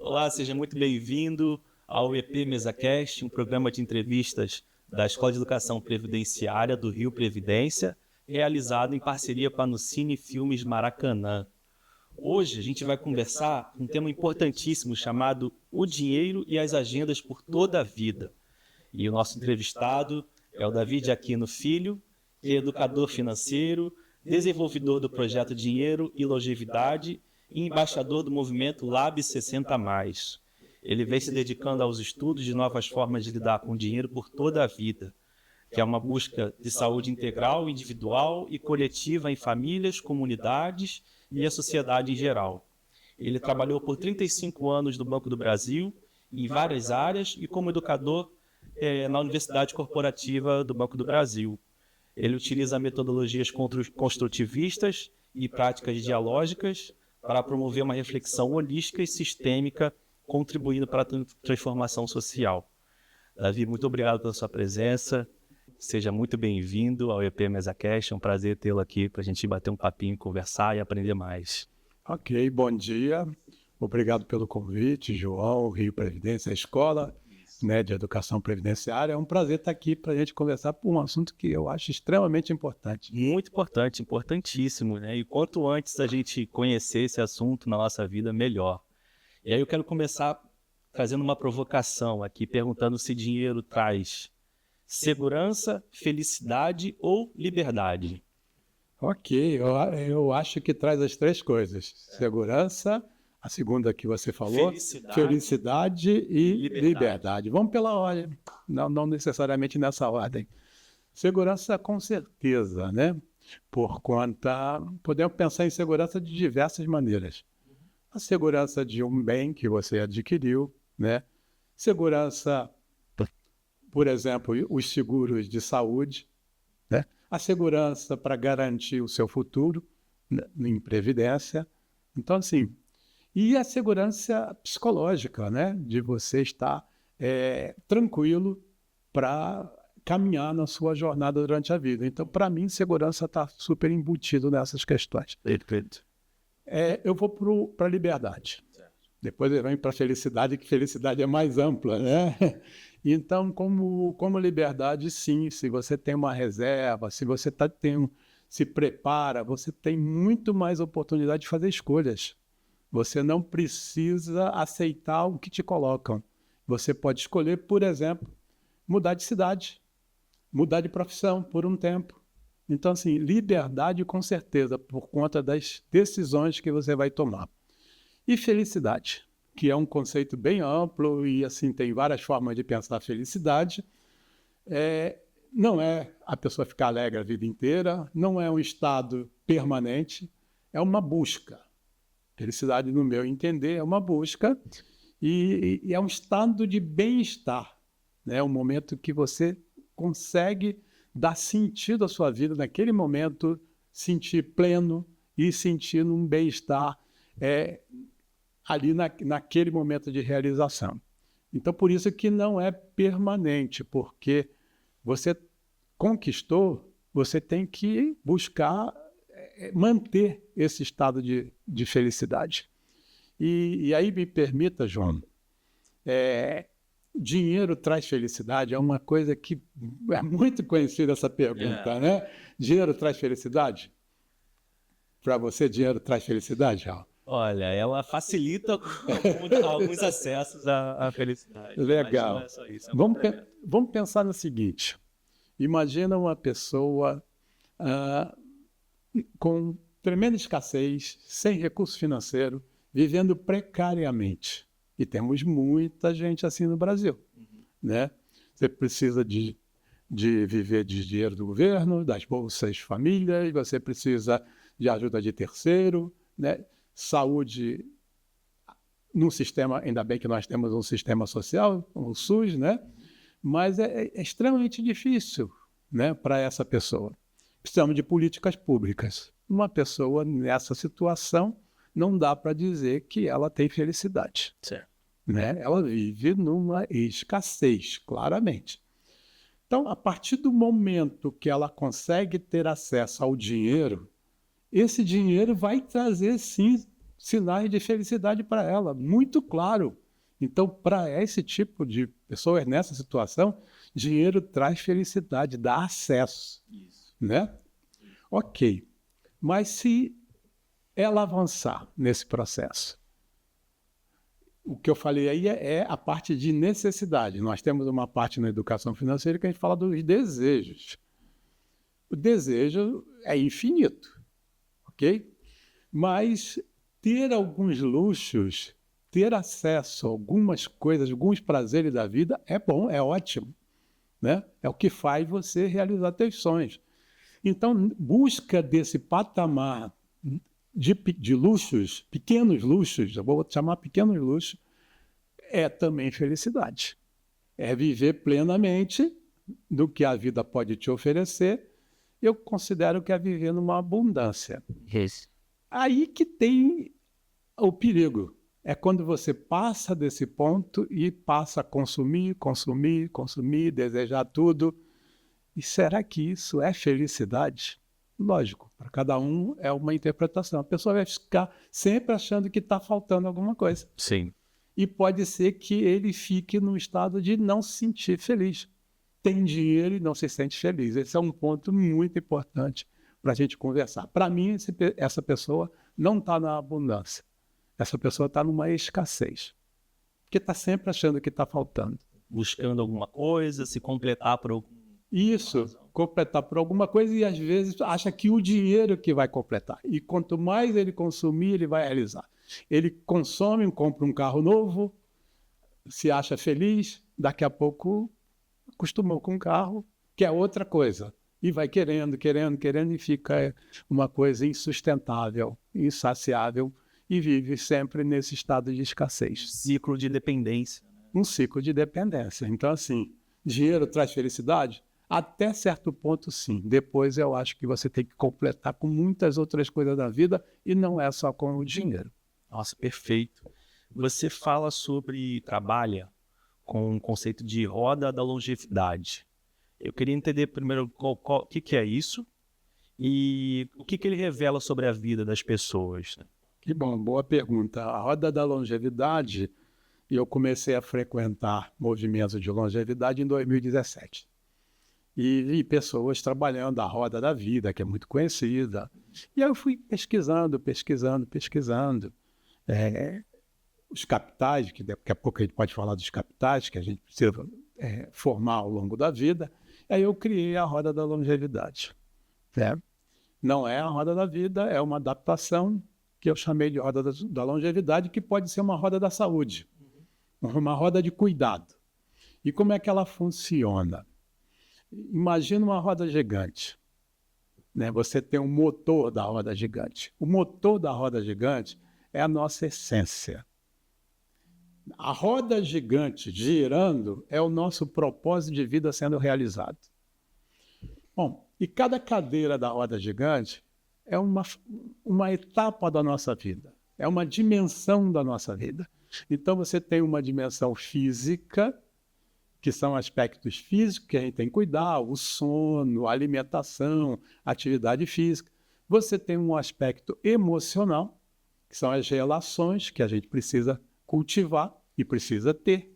Olá, seja muito bem-vindo ao EP MesaCast, um programa de entrevistas da Escola de Educação Previdenciária do Rio Previdência, realizado em parceria com a Anucine Filmes Maracanã. Hoje a gente vai conversar um tema importantíssimo chamado O Dinheiro e as Agendas por Toda a Vida. E o nosso entrevistado é o David Aquino Filho, que é educador financeiro, desenvolvedor do projeto Dinheiro e Longevidade e embaixador do movimento Lab 60+. Ele vem se dedicando aos estudos de novas formas de lidar com o dinheiro por toda a vida, que é uma busca de saúde integral, individual e coletiva em famílias, comunidades e a sociedade em geral. Ele trabalhou por 35 anos no Banco do Brasil, em várias áreas, e como educador na Universidade Corporativa do Banco do Brasil. Ele utiliza metodologias construtivistas e práticas dialógicas para promover uma reflexão holística e sistêmica, contribuindo para a transformação social. Davi, muito obrigado pela sua presença. Seja muito bem-vindo ao EP MesaCast. É um prazer tê-lo aqui para a gente bater um papinho, conversar e aprender mais. Ok, bom dia. Obrigado pelo convite, João, Rio Previdência, a escola de educação previdenciária. É um prazer estar aqui para a gente conversar por um assunto que eu acho extremamente importante. Muito importante, importantíssimo, né? E quanto antes a gente conhecer esse assunto na nossa vida, melhor. E aí eu quero começar fazendo uma provocação aqui, perguntando se dinheiro traz segurança, felicidade ou liberdade? Ok, eu acho que traz as três coisas. Segurança, a segunda que você falou, felicidade e liberdade. Vamos pela ordem, não necessariamente nessa ordem. Segurança com certeza, né? Por conta, podemos pensar em segurança de diversas maneiras. A segurança de um bem que você adquiriu, né? Segurança, por exemplo, os seguros de saúde, né? A segurança para garantir o seu futuro, né, em previdência. Então, assim, e a segurança psicológica, né? De você estar tranquilo para caminhar na sua jornada durante a vida. Então, para mim, segurança está super embutido nessas questões. Perfeito. Eu vou para a liberdade. Depois eu venho para a felicidade, que felicidade é mais ampla, né? Então, como liberdade, sim, se você tem uma reserva, se você se prepara, você tem muito mais oportunidade de fazer escolhas. Você não precisa aceitar o que te colocam. Você pode escolher, por exemplo, mudar de cidade, mudar de profissão por um tempo. Então, assim, liberdade com certeza, por conta das decisões que você vai tomar. E felicidade, que é um conceito bem amplo e, assim, tem várias formas de pensar felicidade. Não é a pessoa ficar alegre a vida inteira, não é um estado permanente, é uma busca. Felicidade, no meu entender, é uma busca e é um estado de bem-estar, né? Um momento que você consegue dar sentido à sua vida naquele momento, sentir pleno e sentir um bem-estar ali naquele momento de realização. Então, por isso que não é permanente, porque você conquistou, você tem que buscar manter esse estado de felicidade. E aí me permita, João, dinheiro traz felicidade? É uma coisa que é muito conhecida essa pergunta, né? Dinheiro traz felicidade? Para você, dinheiro traz felicidade, João? Olha, ela facilita alguns acessos à felicidade. Legal. Mas não é só isso, vamos pensar no seguinte. Imagina uma pessoa com tremenda escassez, sem recurso financeiro, vivendo precariamente. E temos muita gente assim no Brasil, né? Você precisa de viver de dinheiro do governo, das bolsas famílias, você precisa de ajuda de terceiro, né? Saúde num sistema, ainda bem que nós temos um sistema social, o SUS, né? Mas é extremamente difícil, né, para essa pessoa. Precisamos de políticas públicas. Uma pessoa nessa situação não dá para dizer que ela tem felicidade. Certo. Né? Ela vive numa escassez, claramente. Então, a partir do momento que ela consegue ter acesso ao dinheiro, esse dinheiro vai trazer, sim, sinais de felicidade para ela, muito claro. Então, para esse tipo de pessoas nessa situação, dinheiro traz felicidade, dá acesso, né? Ok, mas se ela avançar nesse processo, o que eu falei aí é a parte de necessidade. Nós temos uma parte na educação financeira que a gente fala dos desejos. O desejo é infinito, ok? Mas ter alguns luxos, ter acesso a algumas coisas, alguns prazeres da vida é bom, é ótimo, né? É o que faz você realizar seus sonhos. Então, busca desse patamar de luxos, pequenos luxos, eu vou chamar pequenos luxos, é também felicidade. É viver plenamente do que a vida pode te oferecer. Eu considero que é viver numa abundância. Yes. Aí que tem o perigo. É quando você passa desse ponto e passa a consumir, consumir, consumir, desejar tudo. E será que isso é felicidade? Lógico, para cada um é uma interpretação. A pessoa vai ficar sempre achando que está faltando alguma coisa. Sim. E pode ser que ele fique num estado de não se sentir feliz. Tem dinheiro e não se sente feliz. Esse é um ponto muito importante para a gente conversar. Para mim, essa pessoa não está na abundância. Essa pessoa está numa escassez. Porque está sempre achando que está faltando. Buscando alguma coisa, se completar por algum... Isso, completar por alguma coisa e às vezes acha que o dinheiro que vai completar. E quanto mais ele consumir, ele vai realizar. Ele consome, compra um carro novo, se acha feliz, daqui a pouco acostumou com o carro, que é outra coisa. E vai querendo, querendo, querendo e fica uma coisa insustentável, insaciável e vive sempre nesse estado de escassez. Ciclo de dependência. Um ciclo de dependência. Então, assim, dinheiro traz felicidade? Até certo ponto, sim. Depois eu acho que você tem que completar com muitas outras coisas da vida e não é só com o dinheiro. Nossa, perfeito. Você trabalha com o conceito de roda da longevidade. Eu queria entender primeiro o que é isso e o que ele revela sobre a vida das pessoas. Que bom, boa pergunta. A roda da longevidade, eu comecei a frequentar movimentos de longevidade em 2017. E pessoas trabalhando a roda da vida, que é muito conhecida. E aí eu fui pesquisando. Os capitais, que daqui a pouco a gente pode falar dos capitais, que a gente precisa formar ao longo da vida. Aí eu criei a roda da longevidade. Né? Não é a roda da vida, é uma adaptação que eu chamei de roda da longevidade, que pode ser uma roda da saúde, uma roda de cuidado. E como é que ela funciona? Imagina uma roda gigante. Né? Você tem um motor da roda gigante. O motor da roda gigante é a nossa essência. A roda gigante girando é o nosso propósito de vida sendo realizado. Bom, e cada cadeira da roda gigante é uma etapa da nossa vida, é uma dimensão da nossa vida. Então você tem uma dimensão física, que são aspectos físicos que a gente tem que cuidar, o sono, a alimentação, a atividade física. Você tem um aspecto emocional, que são as relações que a gente precisa cultivar e precisa ter.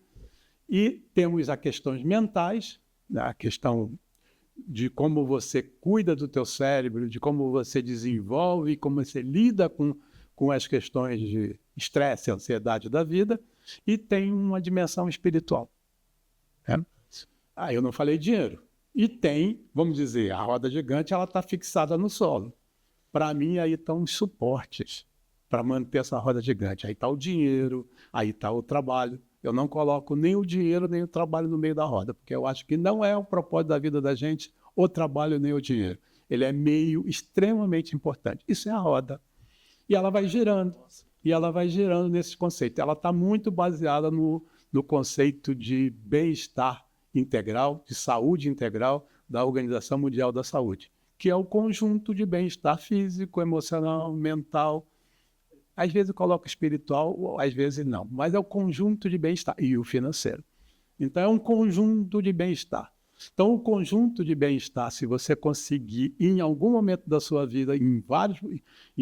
E temos as questões mentais, né? A questão de como você cuida do teu cérebro, de como você desenvolve, como você lida com as questões de estresse e ansiedade da vida. E tem uma dimensão espiritual. Eu não falei dinheiro. E tem, vamos dizer, a roda gigante, ela está fixada no solo. Para mim, aí estão os suportes para manter essa roda gigante. Aí está o dinheiro, aí está o trabalho. Eu não coloco nem o dinheiro, nem o trabalho no meio da roda, porque eu acho que não é o propósito da vida da gente o trabalho nem o dinheiro. Ele é meio extremamente importante. Isso é a roda. E ela vai girando. E ela vai girando nesse conceito. Ela está muito baseada no conceito de bem-estar integral, de saúde integral da Organização Mundial da Saúde, que é o conjunto de bem-estar físico, emocional, mental. Às vezes eu coloco espiritual, às vezes não, mas é o conjunto de bem-estar e o financeiro. Então é um conjunto de bem-estar. Então, o conjunto de bem-estar, se você conseguir, em algum momento da sua vida, em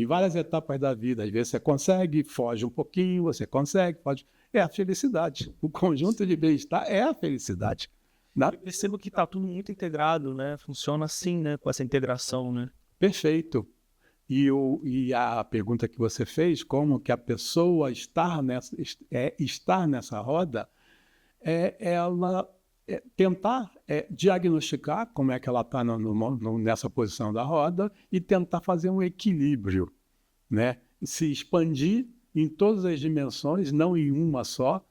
várias etapas da vida, às vezes você consegue, foge um pouquinho, você consegue, foge, é a felicidade. O conjunto de bem-estar é a felicidade. Eu percebo que está tudo muito integrado, né? Funciona assim, né? Com essa integração, né? Perfeito. E a pergunta que você fez, como que a pessoa estar nessa roda, ela tentar diagnosticar como é que ela está nessa posição da roda e tentar fazer um equilíbrio, né? Se expandir em todas as dimensões, não em uma só,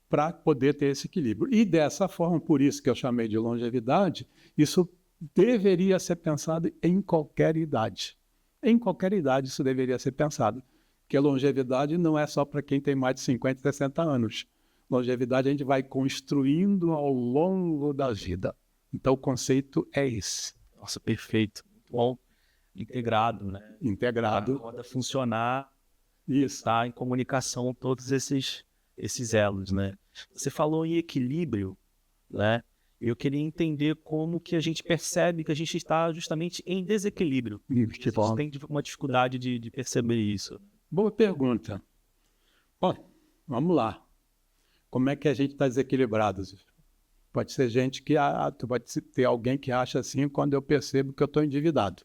para poder ter esse equilíbrio. E dessa forma, por isso que eu chamei de longevidade, isso deveria ser pensado em qualquer idade. Em qualquer idade isso deveria ser pensado, porque a longevidade não é só para quem tem mais de 50, 60 anos. Longevidade a gente vai construindo ao longo da vida. Então o conceito é esse. Nossa, perfeito. Bom, integrado, né? Integrado. A roda funcionar, Isso. tá em comunicação todos esses elos, né? Você falou em equilíbrio, né? Eu queria entender como que a gente percebe que a gente está justamente em desequilíbrio. A gente tem uma dificuldade de perceber isso. Boa pergunta. Bom, vamos lá. Como é que a gente está desequilibrado? Pode ser gente que... pode ter alguém que acha assim quando eu percebo que eu estou endividado.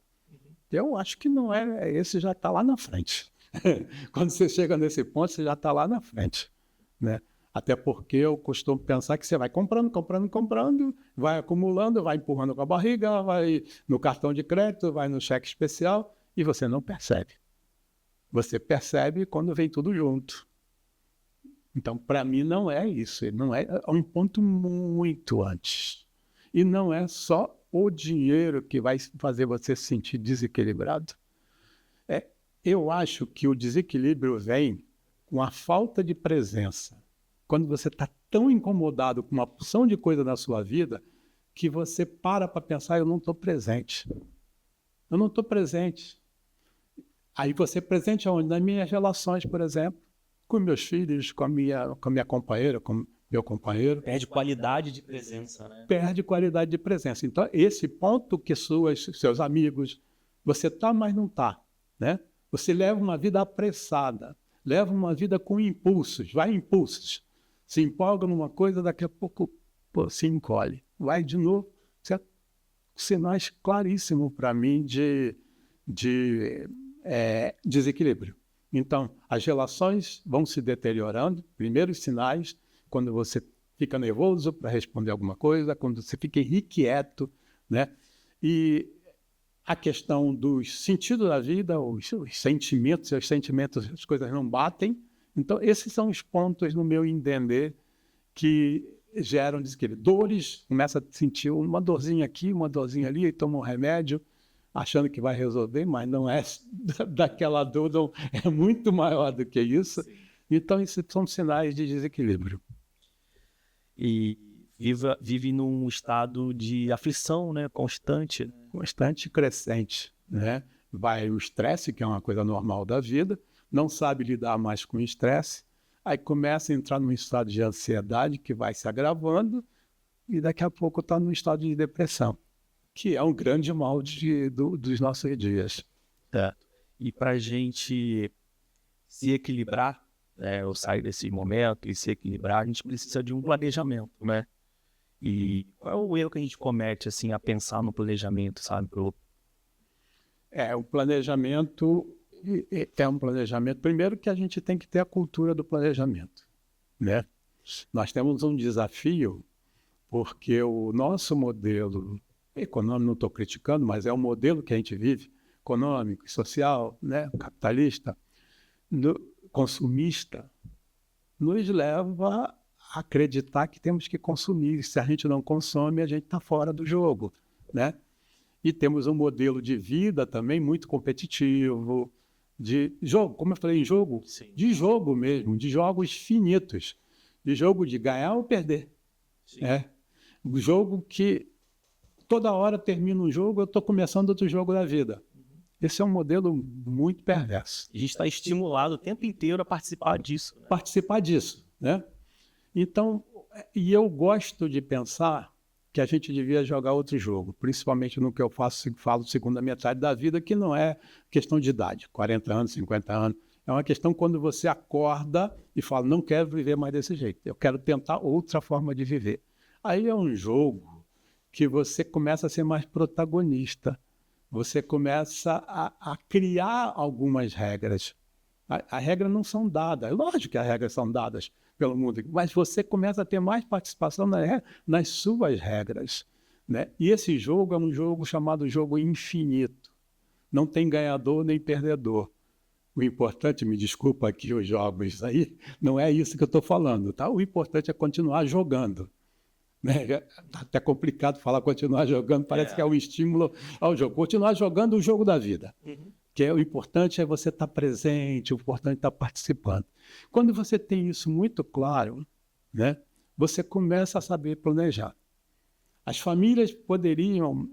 Eu acho que não é... Esse já está lá na frente. Quando você chega nesse ponto, você já está lá na frente, né? Até porque eu costumo pensar que você vai comprando, vai acumulando, vai empurrando com a barriga, vai no cartão de crédito, vai no cheque especial e você não percebe. Você percebe quando vem tudo junto. Então, para mim, não é isso. Não é um ponto muito antes. E não é só o dinheiro que vai fazer você se sentir desequilibrado. Eu acho que o desequilíbrio vem com a falta de presença. Quando você está tão incomodado com uma porção de coisa na sua vida que você para pensar, eu não estou presente. Eu não estou presente. Aí você é presente aonde? Nas minhas relações, por exemplo, com meus filhos, com a minha companheira, com meu companheiro. Perde qualidade de presença, né? Perde qualidade de presença. Então, esse ponto que seus amigos, você está, mas não está, né? Você leva uma vida apressada, leva uma vida com impulsos, vai em impulsos. Se empolga numa coisa, daqui a pouco se encolhe. Vai de novo. Sinais claríssimos para mim de desequilíbrio. Então, as relações vão se deteriorando. Primeiros sinais, quando você fica nervoso para responder alguma coisa, quando você fica irrequieto, né? E a questão dos sentidos da vida, os sentimentos, as coisas não batem. Então, esses são os pontos, no meu entender, que geram desequilíbrio. Dores, começa a sentir uma dorzinha aqui, uma dorzinha ali, e toma um remédio, achando que vai resolver, mas não é daquela dor, não, é muito maior do que isso. Sim. Então, esses são sinais de desequilíbrio. E vive num estado de aflição, né, constante. Constante e crescente, né? Vai o estresse, que é uma coisa normal da vida, não sabe lidar mais com o estresse, aí começa a entrar num estado de ansiedade que vai se agravando e daqui a pouco está num estado de depressão, que é um grande mal dos nossos dias. E para a gente se equilibrar, né, ou sair desse momento e se equilibrar, a gente precisa de um planejamento, né? E qual é o erro que a gente comete, assim, a pensar no planejamento, sabe? O planejamento é um planejamento. Primeiro que a gente tem que ter a cultura do planejamento, né? Nós temos um desafio, porque o nosso modelo econômico, não estou criticando, mas é o modelo que a gente vive, econômico, social, né? Capitalista, consumista, nos leva a acreditar que temos que consumir. Se a gente não consome, a gente está fora do jogo, né? E temos um modelo de vida também muito competitivo, de jogo, como eu falei, em jogo, sim, de jogo mesmo, de jogos finitos, de jogo de ganhar ou perder. Um jogo que toda hora termina um jogo, eu estou começando outro jogo da vida. Esse é um modelo muito perverso. A gente está estimulado o tempo inteiro a participar disso. Participar disso, né? Então, e eu gosto de pensar que a gente devia jogar outro jogo, principalmente no que eu falo segunda metade da vida, que não é questão de idade, 40 anos, 50 anos. É uma questão quando você acorda e fala, não quero viver mais desse jeito, eu quero tentar outra forma de viver. Aí é um jogo que você começa a ser mais protagonista, você começa a criar algumas regras. As regras não são dadas, lógico que as regras são dadas pelo mundo, mas você começa a ter mais participação nas suas regras, né? E esse jogo é um jogo chamado jogo infinito. Não tem ganhador nem perdedor. O importante, me desculpa aqui os jogos aí, não é isso que eu estou falando, tá? O importante é continuar jogando. Né? Tá até complicado falar continuar jogando, parece que é um estímulo ao jogo. Continuar jogando o jogo da vida. Que é o importante é você estar presente, o importante é estar participando. Quando você tem isso muito claro, né, você começa a saber planejar. As famílias poderiam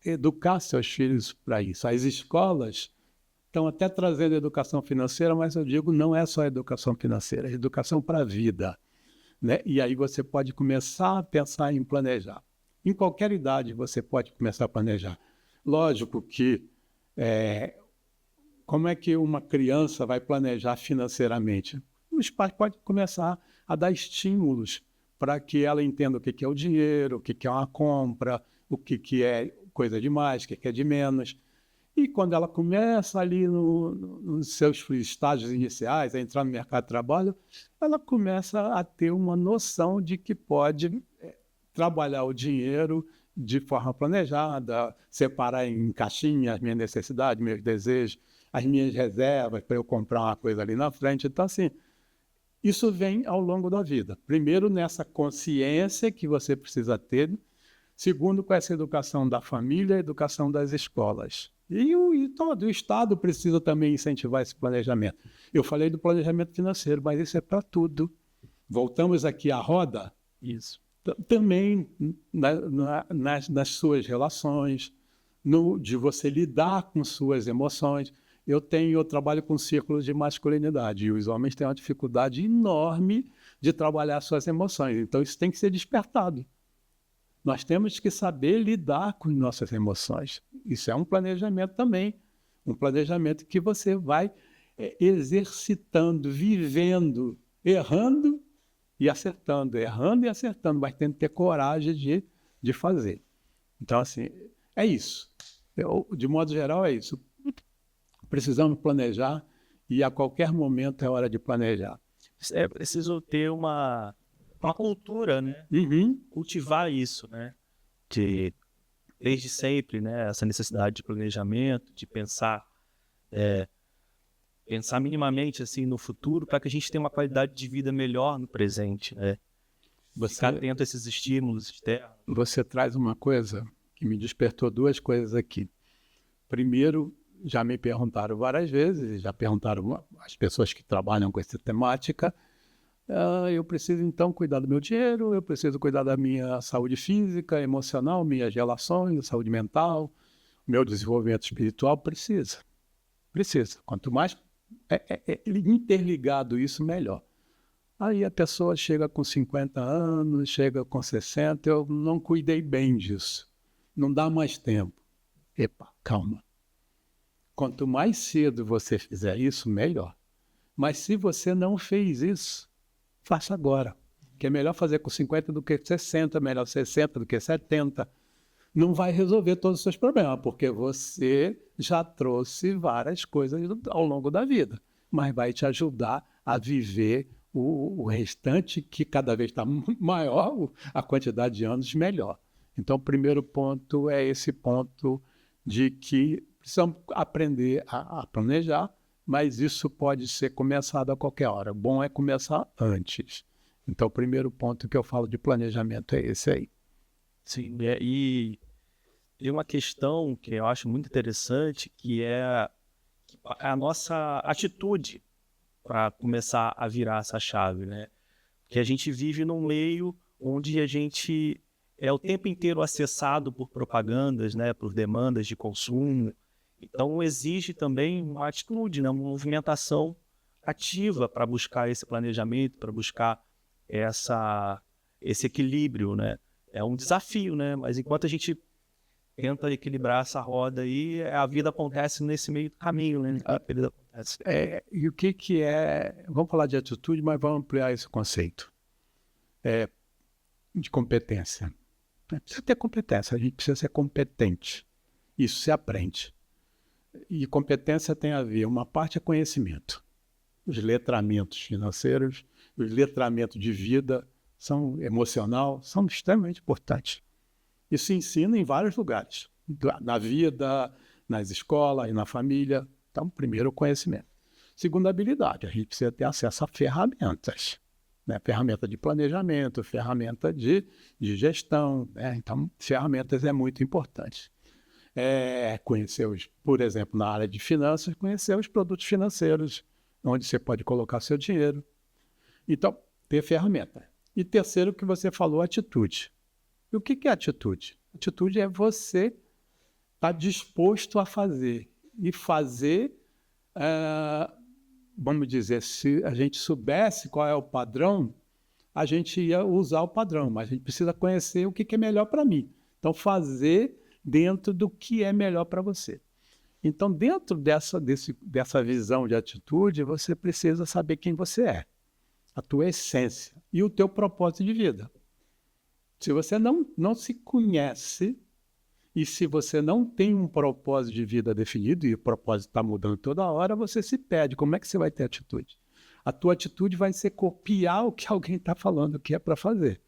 educar seus filhos para isso. As escolas estão até trazendo educação financeira, mas eu digo, não é só educação financeira, é educação para a vida. Né? E aí você pode começar a pensar em planejar. Em qualquer idade você pode começar a planejar. Lógico que como é que uma criança vai planejar financeiramente? Os pais podem começar a dar estímulos para que ela entenda o que é o dinheiro, o que é uma compra, o que é coisa de mais, o que é de menos. E quando ela começa ali nos seus estágios iniciais, a entrar no mercado de trabalho, ela começa a ter uma noção de que pode trabalhar o dinheiro de forma planejada, separar em caixinhas as minhas necessidades, meus desejos, as minhas reservas para eu comprar uma coisa ali na frente. Então, assim, isso vem ao longo da vida. Primeiro, nessa consciência que você precisa ter. Segundo, com essa educação da família, a educação das escolas. E todo o Estado precisa também incentivar esse planejamento. Eu falei do planejamento financeiro, mas isso é para tudo. Voltamos aqui à roda. Isso. Também nas suas relações, de você lidar com suas emoções. Eu trabalho com círculos de masculinidade e os homens têm uma dificuldade enorme de trabalhar suas emoções. Então, isso tem que ser despertado. Nós temos que saber lidar com nossas emoções. Isso é um planejamento também. Um planejamento que você vai exercitando, vivendo, errando e acertando, mas tem que ter coragem de fazer. Então, assim, é isso. De modo geral, é isso. Precisamos planejar e a qualquer momento é hora de planejar. É preciso ter uma cultura, né? Cultivar isso, né? Desde sempre, né? Essa necessidade de planejamento, de pensar minimamente assim no futuro, para que a gente tenha uma qualidade de vida melhor no presente, né? Ficar atento a esses estímulos externos. Você traz uma coisa que me despertou duas coisas aqui. Primeiro, já me perguntaram várias vezes, já perguntaram as pessoas que trabalham com essa temática, eu preciso então cuidar do meu dinheiro, eu preciso cuidar da minha saúde física, emocional, minhas relações, saúde mental, meu desenvolvimento espiritual. Precisa. Quanto mais interligado isso, melhor. Aí a pessoa chega com 50 anos, chega com 60, eu não cuidei bem disso, não dá mais tempo. Epa, calma. Quanto mais cedo você fizer isso, melhor. Mas se você não fez isso, faça agora. Que é melhor fazer com 50 do que 60, melhor 60 do que 70. Não vai resolver todos os seus problemas, porque você já trouxe várias coisas ao longo da vida. Mas vai te ajudar a viver o restante, que cada vez está maior, a quantidade de anos, melhor. Então, o primeiro ponto é esse ponto de que precisamos aprender a planejar, mas isso pode ser começado a qualquer hora. O bom é começar antes. Então, o primeiro ponto que eu falo de planejamento é esse aí. Sim, e tem uma questão que eu acho muito interessante, que é a nossa atitude para começar a virar essa chave, né? Porque a gente vive num meio onde a gente é o tempo inteiro acessado por propagandas, né, por demandas de consumo. Então, exige também uma atitude, né, uma movimentação ativa para buscar esse planejamento, para buscar esse equilíbrio, né, é um desafio, né? Mas enquanto a gente tenta equilibrar essa roda aí, a vida acontece nesse meio do caminho, né? A vida acontece. E o que é... Vamos falar de atitude, mas vamos ampliar esse conceito. De competência. Precisa ter competência, a gente precisa ser competente. Isso se aprende. E competência tem a ver, uma parte é conhecimento. Os letramentos financeiros, os letramentos de vida, emocional, são extremamente importantes. Isso se ensina em vários lugares. Na vida, nas escolas e na família. Então, primeiro, o conhecimento. Segundo, a habilidade. A gente precisa ter acesso a ferramentas. Né? Ferramenta de planejamento, ferramenta de gestão. Né? Então, ferramentas é muito importante. Conhecer, por exemplo, na área de finanças, conhecer os produtos financeiros, onde você pode colocar seu dinheiro. Então, ter ferramenta. E terceiro, que você falou, atitude. E o que é atitude? Atitude é você estar disposto a fazer. E fazer, vamos dizer, se a gente soubesse qual é o padrão, a gente ia usar o padrão, mas a gente precisa conhecer o que é melhor para mim. Então, fazer dentro do que é melhor para você. Então, dentro dessa visão de atitude, você precisa saber quem você é, a tua essência e o teu propósito de vida. Se você não se conhece e se você não tem um propósito de vida definido, e o propósito está mudando toda hora, você se perde. Como é que você vai ter atitude? A tua atitude vai ser copiar o que alguém está falando que é para fazer.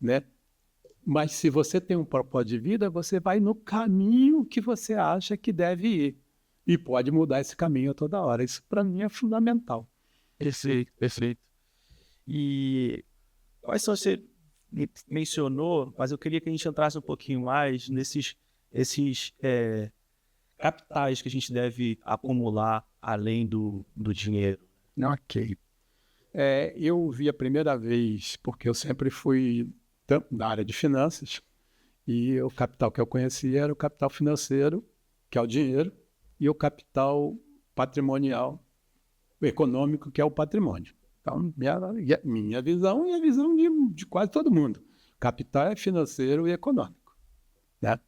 Né? Mas se você tem um propósito de vida, você vai no caminho que você acha que deve ir. E pode mudar esse caminho a toda hora. Isso, para mim, é fundamental. Perfeito. E quais são, você mencionou, mas eu queria que a gente entrasse um pouquinho mais nesses capitais que a gente deve acumular além do dinheiro. Ok. Eu vi a primeira vez, porque eu sempre fui da área de finanças, e o capital que eu conhecia era o capital financeiro, que é o dinheiro, e o capital patrimonial, econômico, que é o patrimônio. Então, minha visão e a visão de quase todo mundo. Capital é financeiro e econômico. Né?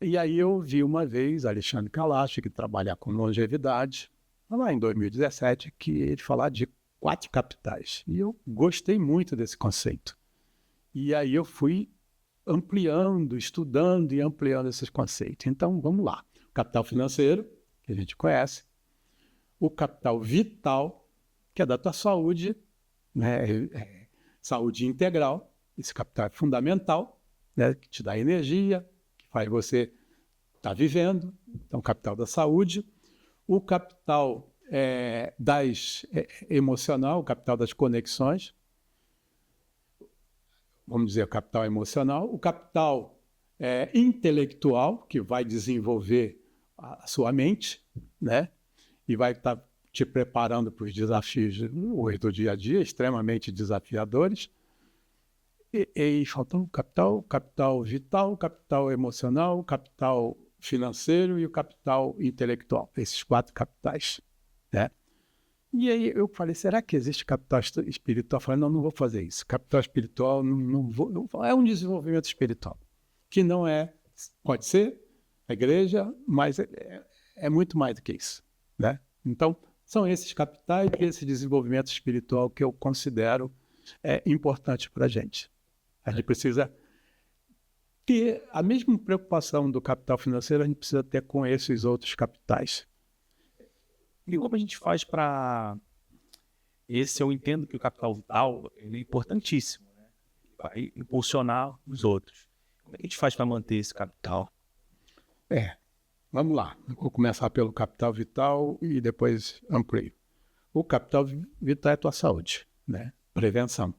E aí eu vi uma vez Alexandre Kalash, que trabalha com longevidade, lá em 2017, que ele falava de 4 capitais. E eu gostei muito desse conceito. E aí eu fui ampliando, estudando e ampliando esses conceitos. Então, vamos lá. O capital financeiro, que a gente conhece. O capital vital, que é da tua saúde, né? Saúde integral. Esse capital é fundamental, né? Que te dá energia, que faz você estar vivendo. Então, o capital da saúde. O capital emocional, o capital das conexões. Vamos dizer, o capital emocional. O capital intelectual, que vai desenvolver a sua mente, né? E vai estar te preparando para os desafios do dia a dia, extremamente desafiadores. E faltam o capital vital, o capital emocional, o capital financeiro e o capital intelectual. Esses 4 capitais. Né? E aí eu falei, será que existe capital espiritual? Eu falei, não vou fazer isso. Capital espiritual não vou. É um desenvolvimento espiritual. Que não é, pode ser, a igreja, mas é muito mais do que isso. Né? Então, são esses capitais e esse desenvolvimento espiritual que eu considero importante para a gente. A gente precisa ter a mesma preocupação do capital financeiro, a gente precisa ter com esses outros capitais. E como a gente faz para... eu entendo que o capital vital ele é importantíssimo, né? Vai impulsionar os outros. Como é que a gente faz para manter esse capital? Vamos lá. Vou começar pelo capital vital e depois amplio. O capital vital é a tua saúde, né? Prevenção.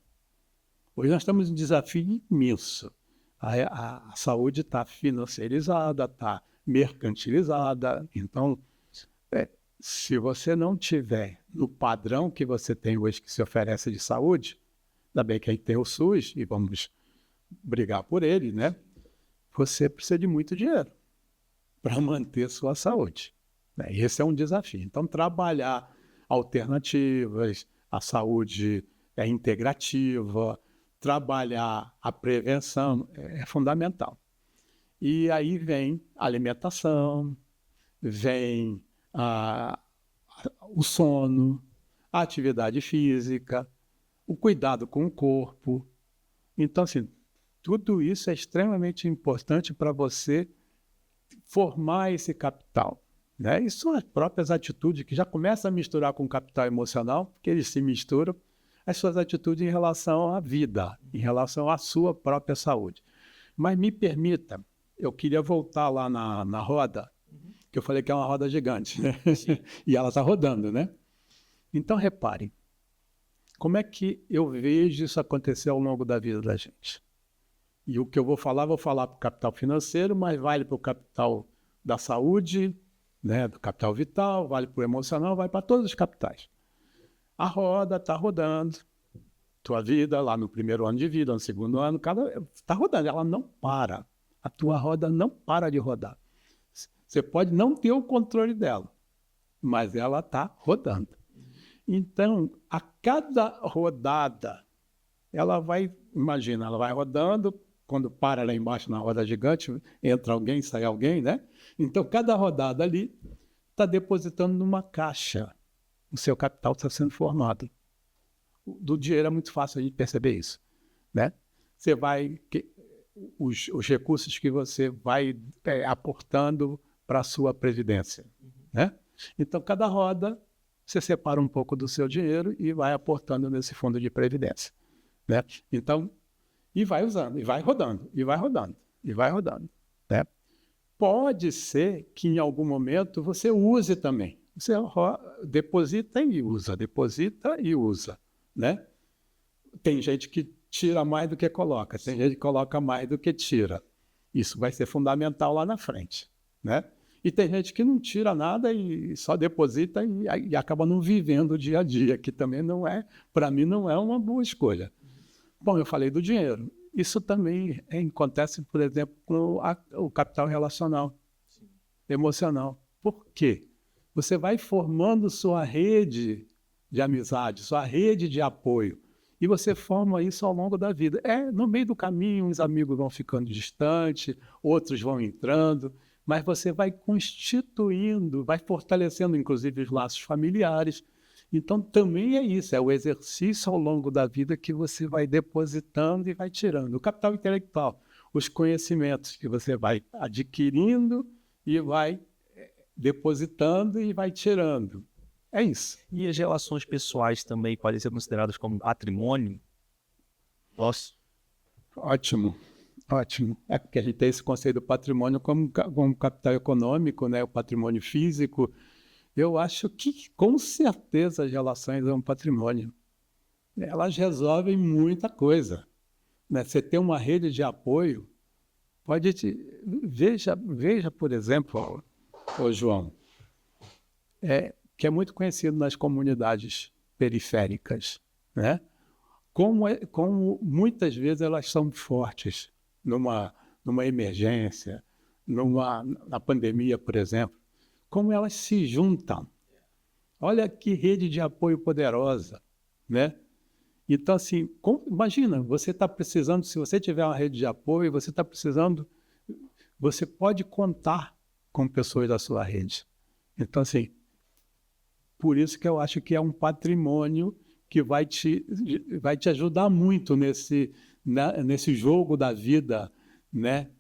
Hoje nós estamos em um desafio imenso. A saúde está financiarizada, está mercantilizada. Então, se você não tiver no padrão que você tem hoje que se oferece de saúde, ainda bem que a gente tem o SUS e vamos brigar por ele, né? Você precisa de muito dinheiro para manter sua saúde. Né? E esse é um desafio. Então, trabalhar alternativas, a saúde integrativa, trabalhar a prevenção é fundamental. E aí vem a alimentação, vem o sono, a atividade física, o cuidado com o corpo. Então, assim, tudo isso é extremamente importante para você formar esse capital, né? E são as próprias atitudes que já começam a misturar com o capital emocional, porque eles se misturam, as suas atitudes em relação à vida, em relação à sua própria saúde. Mas me permita, eu queria voltar lá na roda, que eu falei que é uma roda gigante, né? E ela está rodando, né? Então, reparem, como é que eu vejo isso acontecer ao longo da vida da gente? E o que eu vou falar para o capital financeiro, mas vale para o capital da saúde, né? Do capital vital, vale para o emocional, vale para todos os capitais. A roda está rodando, tua vida lá no primeiro ano de vida, no segundo ano, está rodando, ela não para. A tua roda não para de rodar. Você pode não ter o controle dela, mas ela está rodando. Então, a cada rodada, ela vai rodando, quando para lá embaixo na roda gigante, entra alguém, sai alguém, né? Então, cada rodada ali está depositando numa caixa. O seu capital está sendo formado. Do dinheiro é muito fácil a gente perceber isso, né? Os recursos que você vai aportando para a sua previdência, né? Então, cada roda, você separa um pouco do seu dinheiro e vai aportando nesse fundo de previdência, né? Então, e vai usando, e vai rodando, e vai rodando, e vai rodando, né? Pode ser que em algum momento você use também. Você deposita e usa, né? Tem gente que tira mais do que coloca, tem gente que coloca mais do que tira. Isso vai ser fundamental lá na frente, né? E tem gente que não tira nada e só deposita e acaba não vivendo o dia a dia, que também não é, para mim, não é uma boa escolha. Bom, eu falei do dinheiro. Isso também acontece, por exemplo, com o capital relacional, emocional. Por quê? Você vai formando sua rede de amizade, sua rede de apoio. E você forma isso ao longo da vida. No meio do caminho, uns amigos vão ficando distantes, outros vão entrando, mas você vai constituindo, vai fortalecendo, inclusive, os laços familiares. Então, também é isso, é o exercício ao longo da vida que você vai depositando e vai tirando. O capital intelectual, os conhecimentos que você vai adquirindo e vai depositando e vai tirando. É isso. E as relações pessoais também podem ser consideradas como patrimônio? Nossa. Ótimo. É porque a gente tem esse conceito do patrimônio como capital econômico, né? O patrimônio físico. Eu acho que, com certeza, as relações são um patrimônio. Elas resolvem muita coisa, né? Você tem uma rede de apoio, veja, por exemplo, ô João, que é muito conhecido nas comunidades periféricas, né? Como muitas vezes elas são fortes numa emergência, na pandemia, por exemplo, como elas se juntam. Olha que rede de apoio poderosa, né? Então, assim, imagina, você está precisando, se você tiver uma rede de apoio, você pode contar com pessoas da sua rede. Então, assim, por isso que eu acho que é um patrimônio que vai te ajudar muito nesse jogo da vida, né?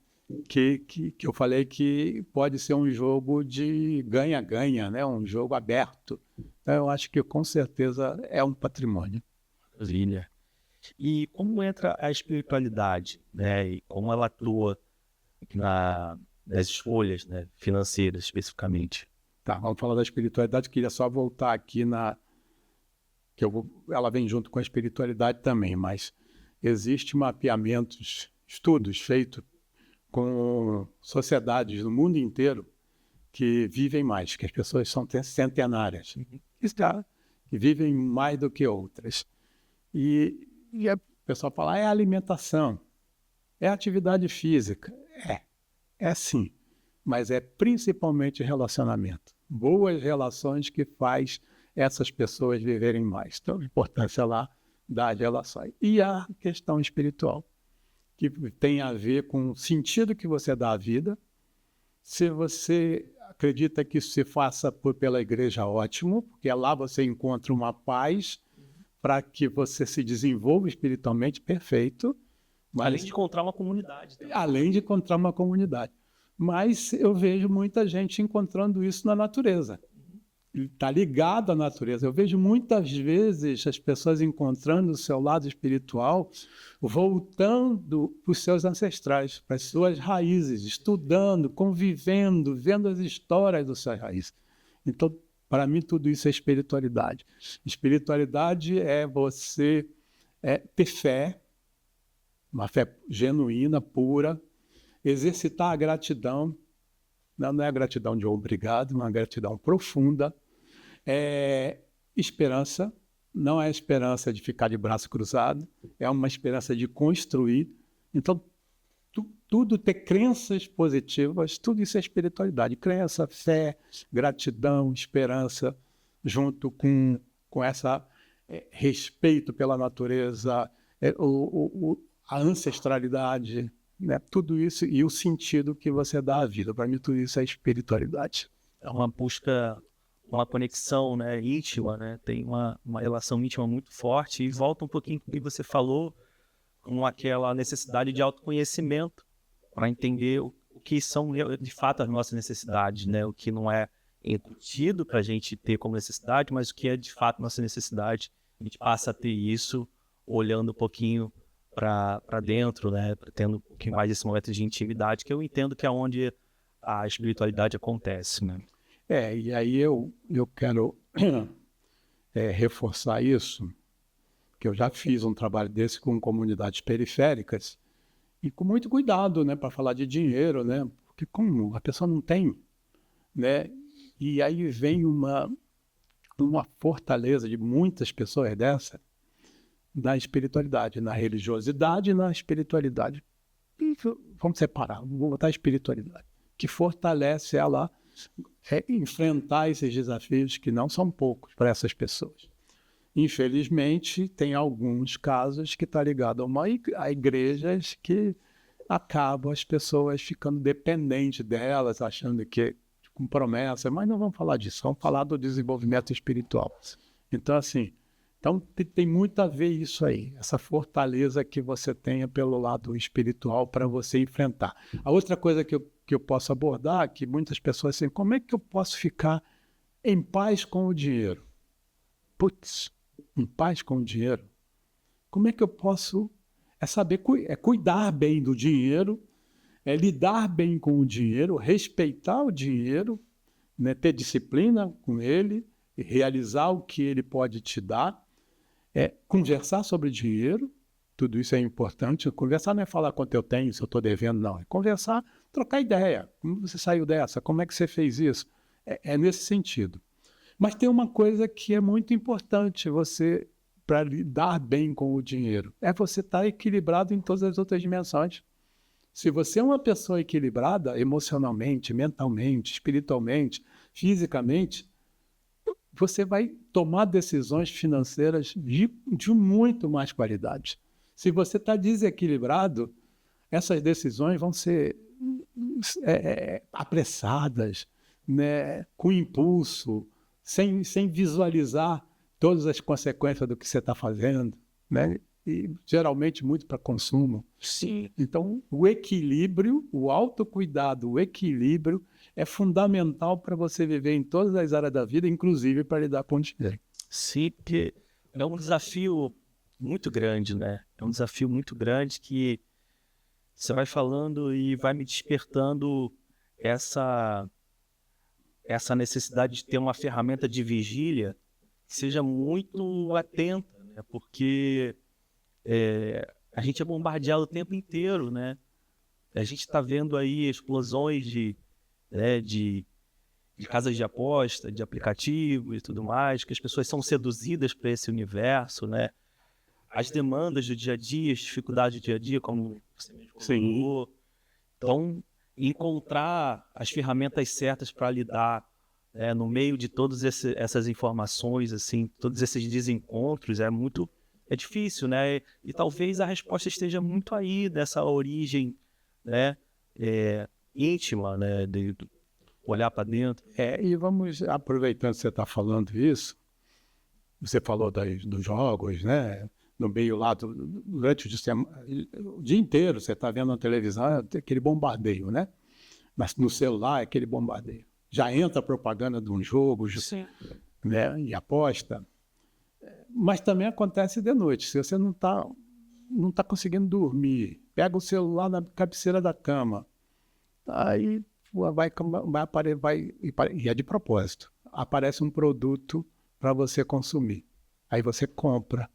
Que eu falei que pode ser um jogo de ganha-ganha, né? Um jogo aberto. Então, eu acho que com certeza é um patrimônio. Maravilha. E como entra a espiritualidade, né? E como ela atua nas escolhas, né, financeiras, especificamente? Tá, vamos falar da espiritualidade. Queria só voltar aqui ela vem junto com a espiritualidade também, mas existem mapeamentos, estudos feitos com sociedades no mundo inteiro que vivem mais, que as pessoas são centenárias, que vivem mais do que outras. E o pessoal fala, é alimentação, é atividade física. É sim, mas é principalmente relacionamento. Boas relações que faz essas pessoas viverem mais. Então, a importância lá das relações. E a questão espiritual, que tem a ver com o sentido que você dá à vida. Se você acredita que isso se faça pela igreja, ótimo, porque lá você encontra uma paz para que você se desenvolva espiritualmente, perfeito. Mas, além de encontrar uma comunidade. Também. Além de encontrar uma comunidade. Mas eu vejo muita gente encontrando isso na natureza. Está ligado à natureza. Eu vejo muitas vezes as pessoas encontrando o seu lado espiritual, voltando para os seus ancestrais, para as suas raízes, estudando, convivendo, vendo as histórias das suas raízes. Então, para mim, tudo isso é espiritualidade. Espiritualidade é você ter fé, uma fé genuína, pura, exercitar a gratidão. Não é a gratidão de obrigado, uma gratidão profunda. Esperança, não é a esperança de ficar de braço cruzado, é uma esperança de construir. Então, tudo ter crenças positivas, tudo isso é espiritualidade. Crença, fé, gratidão, esperança, junto com essa respeito pela natureza, a ancestralidade, né? Tudo isso e o sentido que você dá à vida. Para mim, tudo isso é espiritualidade. É uma busca, uma conexão, né, íntima, né? Tem uma relação íntima muito forte e volta um pouquinho com o que você falou, com aquela necessidade de autoconhecimento para entender o que são de fato as nossas necessidades, né? O que não é incutido para a gente ter como necessidade, mas o que é de fato nossa necessidade. A gente passa a ter isso olhando um pouquinho para dentro, né? Tendo um pouquinho mais desse momento de intimidade, que eu entendo que é onde a espiritualidade acontece, né? E aí eu quero reforçar isso, que eu já fiz um trabalho desse com comunidades periféricas, e com muito cuidado, né, para falar de dinheiro, né? Porque como a pessoa não tem, né? E aí vem uma fortaleza de muitas pessoas dessa, na espiritualidade, na religiosidade e na espiritualidade. E vamos separar, vou botar a espiritualidade, que fortalece ela enfrentar esses desafios que não são poucos para essas pessoas. Infelizmente, tem alguns casos que está ligado a igrejas que acabam as pessoas ficando dependentes delas, achando que com promessa, mas não vamos falar disso, vamos falar do desenvolvimento espiritual. Então, assim, tem muito a ver isso aí, essa fortaleza que você tenha pelo lado espiritual para você enfrentar. A outra coisa que eu posso abordar, que muitas pessoas dizem, como é que eu posso ficar em paz com o dinheiro? Putz, em paz com o dinheiro? Como é que eu posso... saber, cuidar bem do dinheiro, lidar bem com o dinheiro, respeitar o dinheiro, né, ter disciplina com ele, realizar o que ele pode te dar, conversar sobre dinheiro, tudo isso é importante. Conversar não é falar quanto eu tenho, se eu estou devendo, não. É conversar, trocar ideia. Como você saiu dessa? Como é que você fez isso? É nesse sentido. Mas tem uma coisa que é muito importante você, para lidar bem com o dinheiro, você estar equilibrado em todas as outras dimensões. Se você é uma pessoa equilibrada emocionalmente, mentalmente, espiritualmente, fisicamente, você vai tomar decisões financeiras de muito mais qualidade. Se você está desequilibrado, essas decisões vão ser apressadas, né, com impulso, sem visualizar todas as consequências do que você está fazendo, né? E geralmente muito para consumo. Sim. Então, o equilíbrio, o autocuidado, o equilíbrio é fundamental para você viver em todas as áreas da vida, inclusive para lidar com o dinheiro. Sim, porque é um desafio muito grande, né? É um desafio muito grande que você vai falando e vai me despertando essa necessidade de ter uma ferramenta de vigília que seja muito atenta, né? Porque a gente é bombardeado o tempo inteiro, né? A gente está vendo aí explosões de casas de aposta, de aplicativos e tudo mais, que as pessoas são seduzidas para esse universo, né? As demandas do dia a dia, as dificuldades do dia a dia, como você mesmo falou. Então, encontrar as ferramentas certas para lidar no meio de todas essas informações, assim, todos esses desencontros, é muito é difícil, né? E talvez a resposta esteja muito aí, dessa origem, né? Íntima, né? De olhar para dentro. E vamos, aproveitando que você está falando isso, você falou dos jogos, né? No meio lá, durante o dia inteiro, você está vendo na televisão, aquele bombardeio, né? Mas no celular, aquele bombardeio. Já entra a propaganda de um jogo, né? E aposta. Mas também acontece de noite. Se você não tá conseguindo dormir, pega o celular na cabeceira da cama, aí e é de propósito, aparece um produto para você consumir. Aí você compra.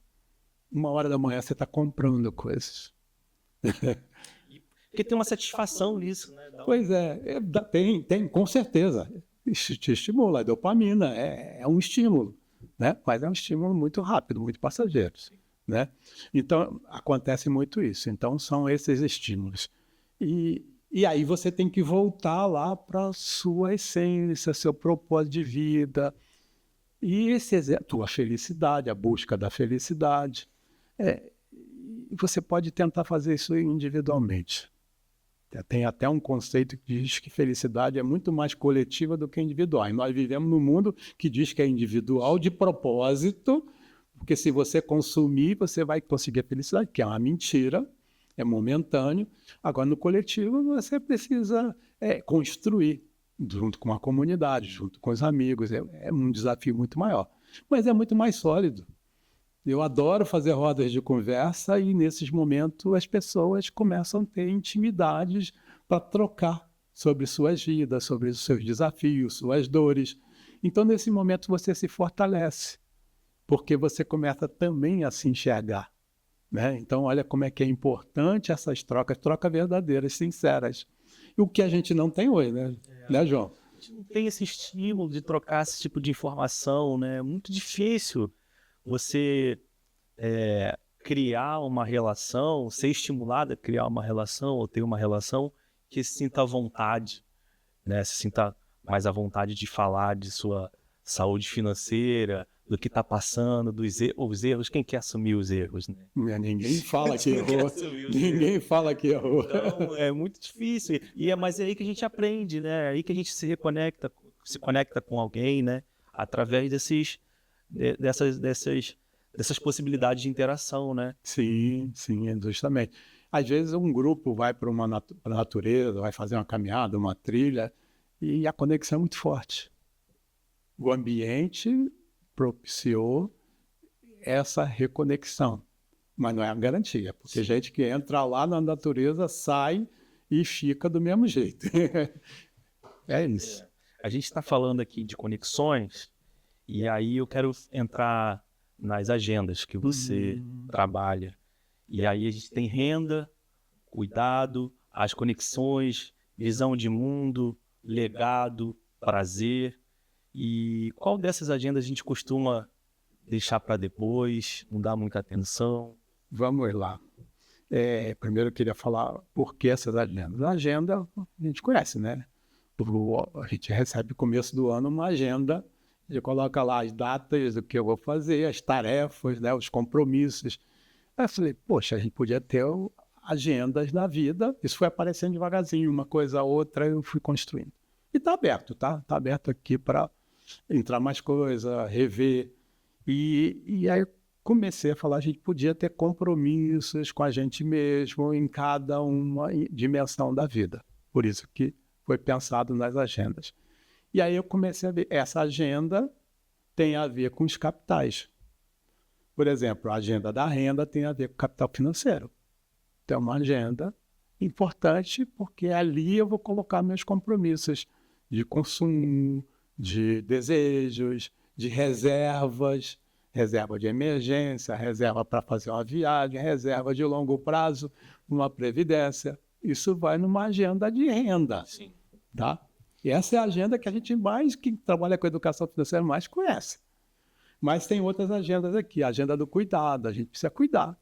1h da manhã você está comprando coisas. Porque tem uma satisfação nisso, né? Pois tem, com certeza. Isso te estimula, a dopamina é um estímulo, né? Mas é um estímulo muito rápido, muito passageiro, né? Então, acontece muito isso. Então, são esses estímulos. E aí você tem que voltar lá para a sua essência, seu propósito de vida. E esse é a tua felicidade, a busca da felicidade. Você pode tentar fazer isso individualmente. Tem até um conceito que diz que felicidade é muito mais coletiva do que individual. E nós vivemos num mundo que diz que é individual de propósito, porque se você consumir, você vai conseguir a felicidade, que é uma mentira, é momentâneo. Agora, no coletivo, você precisa construir, junto com a comunidade, junto com os amigos. É um desafio muito maior, mas é muito mais sólido. Eu adoro fazer rodas de conversa e, nesses momentos, as pessoas começam a ter intimidades para trocar sobre suas vidas, sobre os seus desafios, suas dores. Então, nesse momento, você se fortalece, porque você começa também a se enxergar, né? Então, olha como é que é importante essas trocas verdadeiras, sinceras. E o que a gente não tem hoje, né, João? A gente não tem esse estímulo de trocar esse tipo de informação, né? É muito difícil você criar uma relação, ser estimulado a criar uma relação ou ter uma relação que se sinta à vontade, né? Se sinta mais à vontade de falar de sua saúde financeira, do que está passando, os erros. Quem quer assumir os erros, né? Ninguém fala que errou. Ninguém fala que errou. Então, é muito difícil. Mas é aí que a gente aprende, né? É aí que a gente se conecta com alguém, né? Através dessas possibilidades de interação, né? Sim, justamente. Às vezes um grupo vai para a natureza, vai fazer uma caminhada, uma trilha, e a conexão é muito forte. O ambiente propiciou essa reconexão, mas não é a garantia, porque gente que entra lá na natureza sai e fica do mesmo jeito. É isso. A gente está falando aqui de conexões, e aí eu quero entrar nas agendas que você trabalha. E aí a gente tem renda, cuidado, as conexões, visão de mundo, legado, prazer. E qual dessas agendas a gente costuma deixar para depois, não dar muita atenção? Vamos lá. Primeiro eu queria falar por que essas agendas. A agenda a gente conhece, né? A gente recebe no começo do ano uma agenda, a gente coloca lá as datas do que eu vou fazer, as tarefas, né, os compromissos. Aí eu falei, poxa, a gente podia ter agendas da vida. Isso foi aparecendo devagarzinho, uma coisa a outra, eu fui construindo. E está aberto, tá? Está aberto aqui para entrar mais coisa, rever. E aí eu comecei a falar, a gente podia ter compromissos com a gente mesmo em cada uma dimensão da vida. Por isso que foi pensado nas agendas. E aí eu comecei a ver, essa agenda tem a ver com os capitais. Por exemplo, a agenda da renda tem a ver com capital financeiro. Então, é uma agenda importante porque ali eu vou colocar meus compromissos de consumo, de desejos, de reservas, reserva de emergência, reserva para fazer uma viagem, reserva de longo prazo, uma previdência. Isso vai numa agenda de renda. Sim. Tá? E essa é a agenda que a gente mais, que trabalha com educação financeira, mais conhece. Mas tem outras agendas aqui, a agenda do cuidado, a gente precisa cuidar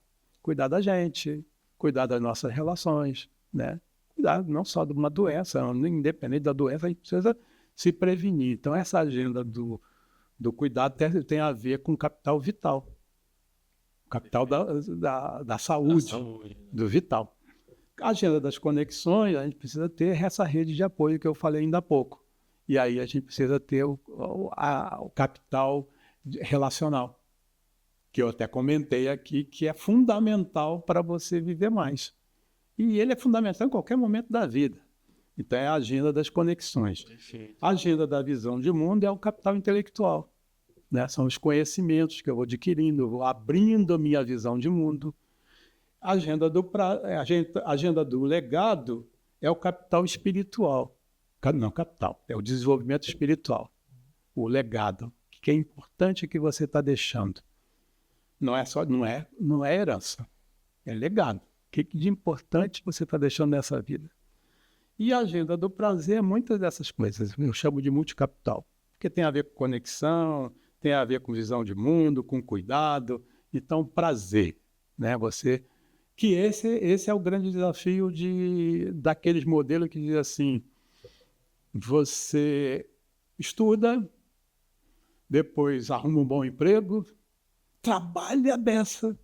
da gente, cuidar das nossas relações, né? Cuidar não só de uma doença, independente da doença, a gente precisa se prevenir. Então, essa agenda do cuidado tem a ver com capital vital. capital da saúde, do vital. A agenda das conexões, a gente precisa ter essa rede de apoio que eu falei ainda há pouco. E aí a gente precisa ter o capital relacional, que eu até comentei aqui, que é fundamental para você viver mais. E ele é fundamental em qualquer momento da vida. Então é a agenda das conexões. Perfeito. A agenda da visão de mundo é o capital intelectual, né? São os conhecimentos que eu vou adquirindo, eu vou abrindo a minha visão de mundo. A agenda do legado é o capital espiritual. Não, capital, é o desenvolvimento espiritual. O legado, o que é importante que você está deixando. Não é herança, é legado. O que de importante você está deixando nessa vida? E a agenda do prazer é muitas dessas coisas, eu chamo de multicapital, porque tem a ver com conexão, tem a ver com visão de mundo, com cuidado. Então, prazer, né? Que esse é o grande desafio daqueles modelos que dizem assim, você estuda, depois arruma um bom emprego, trabalha a beça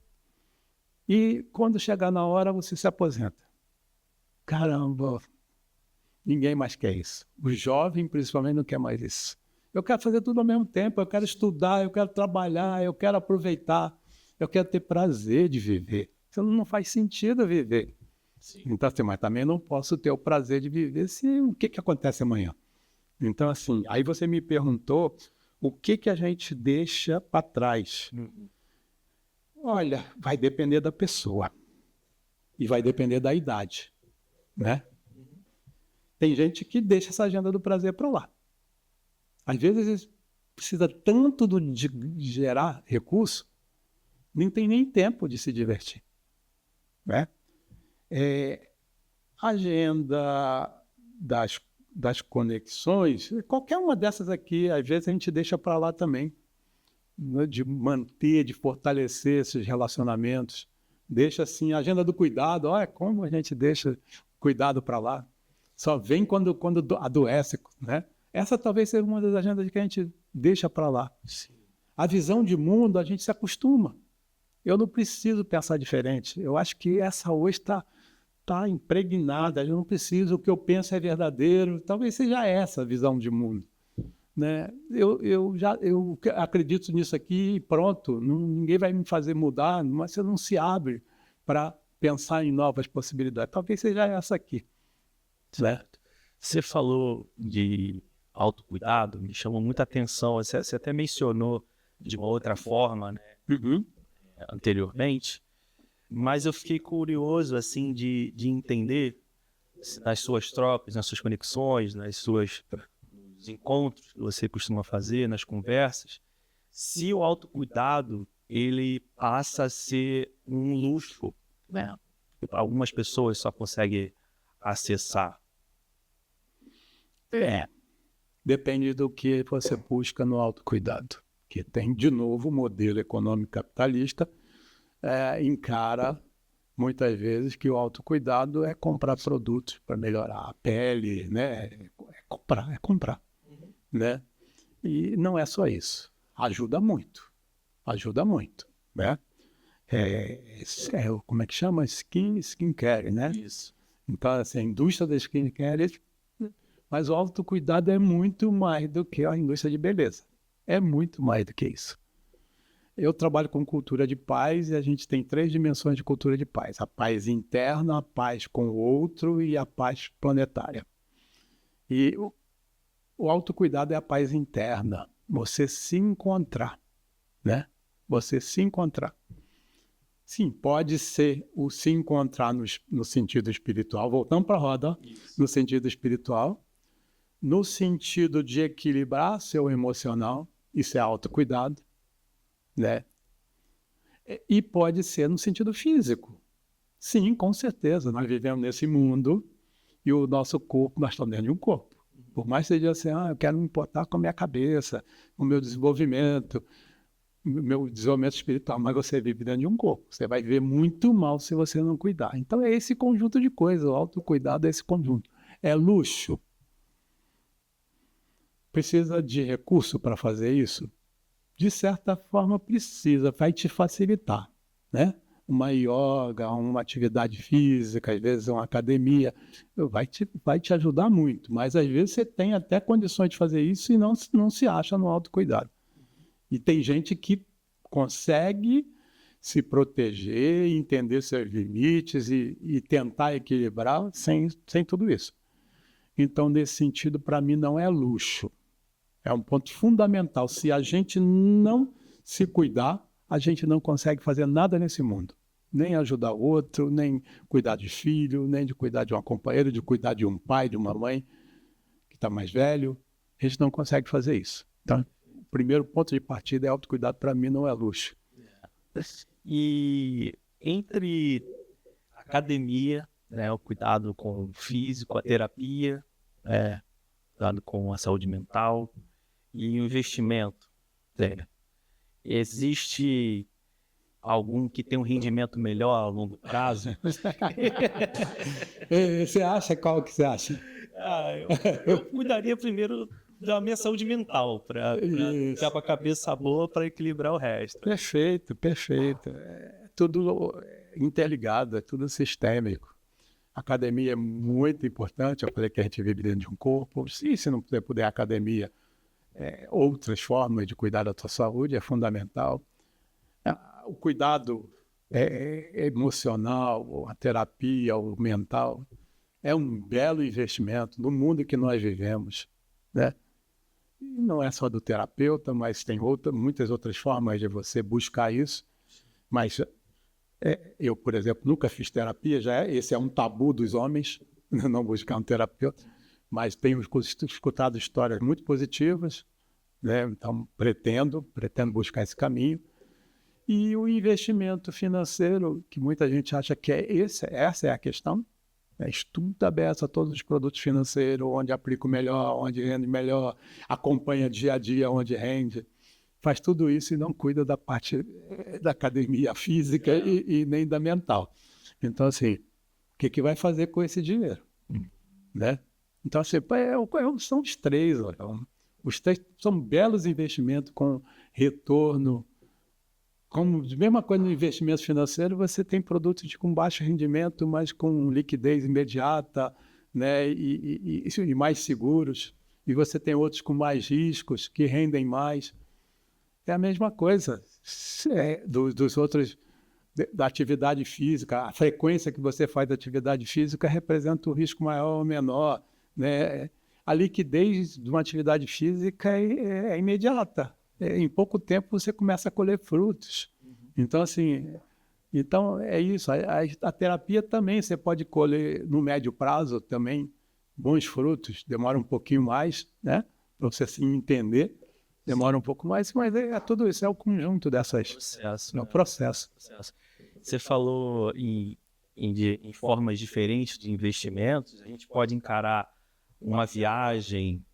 e quando chegar na hora você se aposenta. Caramba, ninguém mais quer isso. O jovem, principalmente, não quer mais isso. Eu quero fazer tudo ao mesmo tempo, eu quero estudar, eu quero trabalhar, eu quero aproveitar, eu quero ter prazer de viver. Isso não faz sentido viver. Sim. Então, assim, mas também não posso ter o prazer de viver se o que acontece amanhã. Então, assim, aí você me perguntou o que a gente deixa para trás. Olha, vai depender da pessoa e vai depender da idade, né? Tem gente que deixa essa agenda do prazer para lá. Às vezes precisa tanto de gerar recurso, nem tem nem tempo de se divertir, né? Agenda das conexões, qualquer uma dessas aqui, às vezes a gente deixa para lá também, né? De manter, de fortalecer esses relacionamentos. Deixa assim, a agenda do cuidado, olha como a gente deixa cuidado para lá. Só vem quando adoece, né? Essa talvez seja uma das agendas que a gente deixa para lá. Sim. A visão de mundo, a gente se acostuma. Eu não preciso pensar diferente. Eu acho que essa hoje está impregnada. Eu não preciso, o que eu penso é verdadeiro. Talvez seja essa a visão de mundo, né? Eu acredito nisso aqui e pronto. Ninguém vai me fazer mudar, mas você não se abre para pensar em novas possibilidades. Talvez seja essa aqui. Certo. Você falou de autocuidado, me chamou muita atenção. Você até mencionou de uma outra forma, né, anteriormente, mas eu fiquei curioso assim de entender nas suas trocas, nas suas conexões, nos encontros que você costuma fazer, nas conversas, se o autocuidado ele passa a ser um luxo, né? Algumas pessoas só conseguem acessar. Depende do que você busca no autocuidado. Que tem, de novo, o modelo econômico capitalista encara muitas vezes que o autocuidado é comprar produtos para melhorar a pele, né? É comprar, né? E não é só isso. Ajuda muito, né? Como é que chama? Skincare, né? Isso. Então, assim, a indústria da skincare, mas o autocuidado é muito mais do que a indústria de beleza. É muito mais do que isso. Eu trabalho com cultura de paz e a gente tem 3 dimensões de cultura de paz. A paz interna, a paz com o outro e a paz planetária. E o autocuidado é a paz interna. Você se encontrar, né? Você se encontrar. Sim, pode ser o se encontrar no sentido espiritual. Voltamos para a roda. Isso. No sentido espiritual. No sentido de equilibrar seu emocional. Isso é autocuidado, né? E pode ser no sentido físico. Sim, com certeza. Nós vivemos nesse mundo e o nosso corpo, nós estamos dentro de um corpo. Por mais que você diga assim, eu quero me importar com a minha cabeça, com o meu desenvolvimento espiritual, mas você vive dentro de um corpo. Você vai viver muito mal se você não cuidar. Então é esse conjunto de coisas, o autocuidado é esse conjunto. É luxo. Precisa de recurso para fazer isso? De certa forma precisa, vai te facilitar. né? Uma yoga, uma atividade física, às vezes uma academia, vai te ajudar muito. Mas às vezes você tem até condições de fazer isso e não se acha no autocuidado. E tem gente que consegue se proteger, entender seus limites e tentar equilibrar sem tudo isso. Então, nesse sentido, para mim, não é luxo. É um ponto fundamental. Se a gente não se cuidar, a gente não consegue fazer nada nesse mundo. Nem ajudar o outro, nem cuidar de filho, nem de cuidar de uma companheira, de cuidar de um pai, de uma mãe que está mais velho. A gente não consegue fazer isso. Então, o primeiro ponto de partida é autocuidado, para mim, não é luxo. E entre academia, né, o cuidado com o físico, a terapia, cuidado com a saúde mental e o investimento, existe algum que tem um rendimento melhor a longo prazo? Você acha? Qual que você acha? Eu cuidaria primeiro da minha saúde mental, para ficar com a cabeça boa para equilibrar o resto. Perfeito, perfeito. É tudo interligado, é tudo sistêmico. A academia é muito importante, eu falei que a gente vive dentro de um corpo. Se não puder a academia, outras formas de cuidar da tua saúde é fundamental. O cuidado emocional, a terapia, o mental, é um belo investimento no mundo que nós vivemos, né? E não é só do terapeuta, mas tem muitas outras formas de você buscar isso. Mas eu, por exemplo, nunca fiz terapia, esse é um tabu dos homens, não buscar um terapeuta, mas tenho escutado histórias muito positivas, né? Então pretendo buscar esse caminho. E o investimento financeiro, que muita gente acha que essa é a questão, estuda a todos os produtos financeiros, onde aplico melhor, onde rende melhor, acompanha dia a dia onde rende, faz tudo isso e não cuida da parte da academia física e nem da mental. Então, assim, o que vai fazer com esse dinheiro? Né? Então, assim, são os três. Os três são belos investimentos com retorno. Como a mesma coisa no investimento financeiro, você tem produtos com baixo rendimento, mas com liquidez imediata, né, e mais seguros. E você tem outros com mais riscos, que rendem mais. É a mesma coisa dos outros, da atividade física. A frequência que você faz da atividade física representa o risco maior ou menor, né? A liquidez de uma atividade física é imediata. Em pouco tempo você começa a colher frutos. Então, assim, é isso. A terapia também você pode colher no médio prazo também bons frutos. Demora um pouquinho mais, né? Para você se entender. Demora um pouco mais, mas tudo isso, é o conjunto dessas... Processo, é o processo. Você falou em formas diferentes de investimentos. A gente pode encarar uma viagem,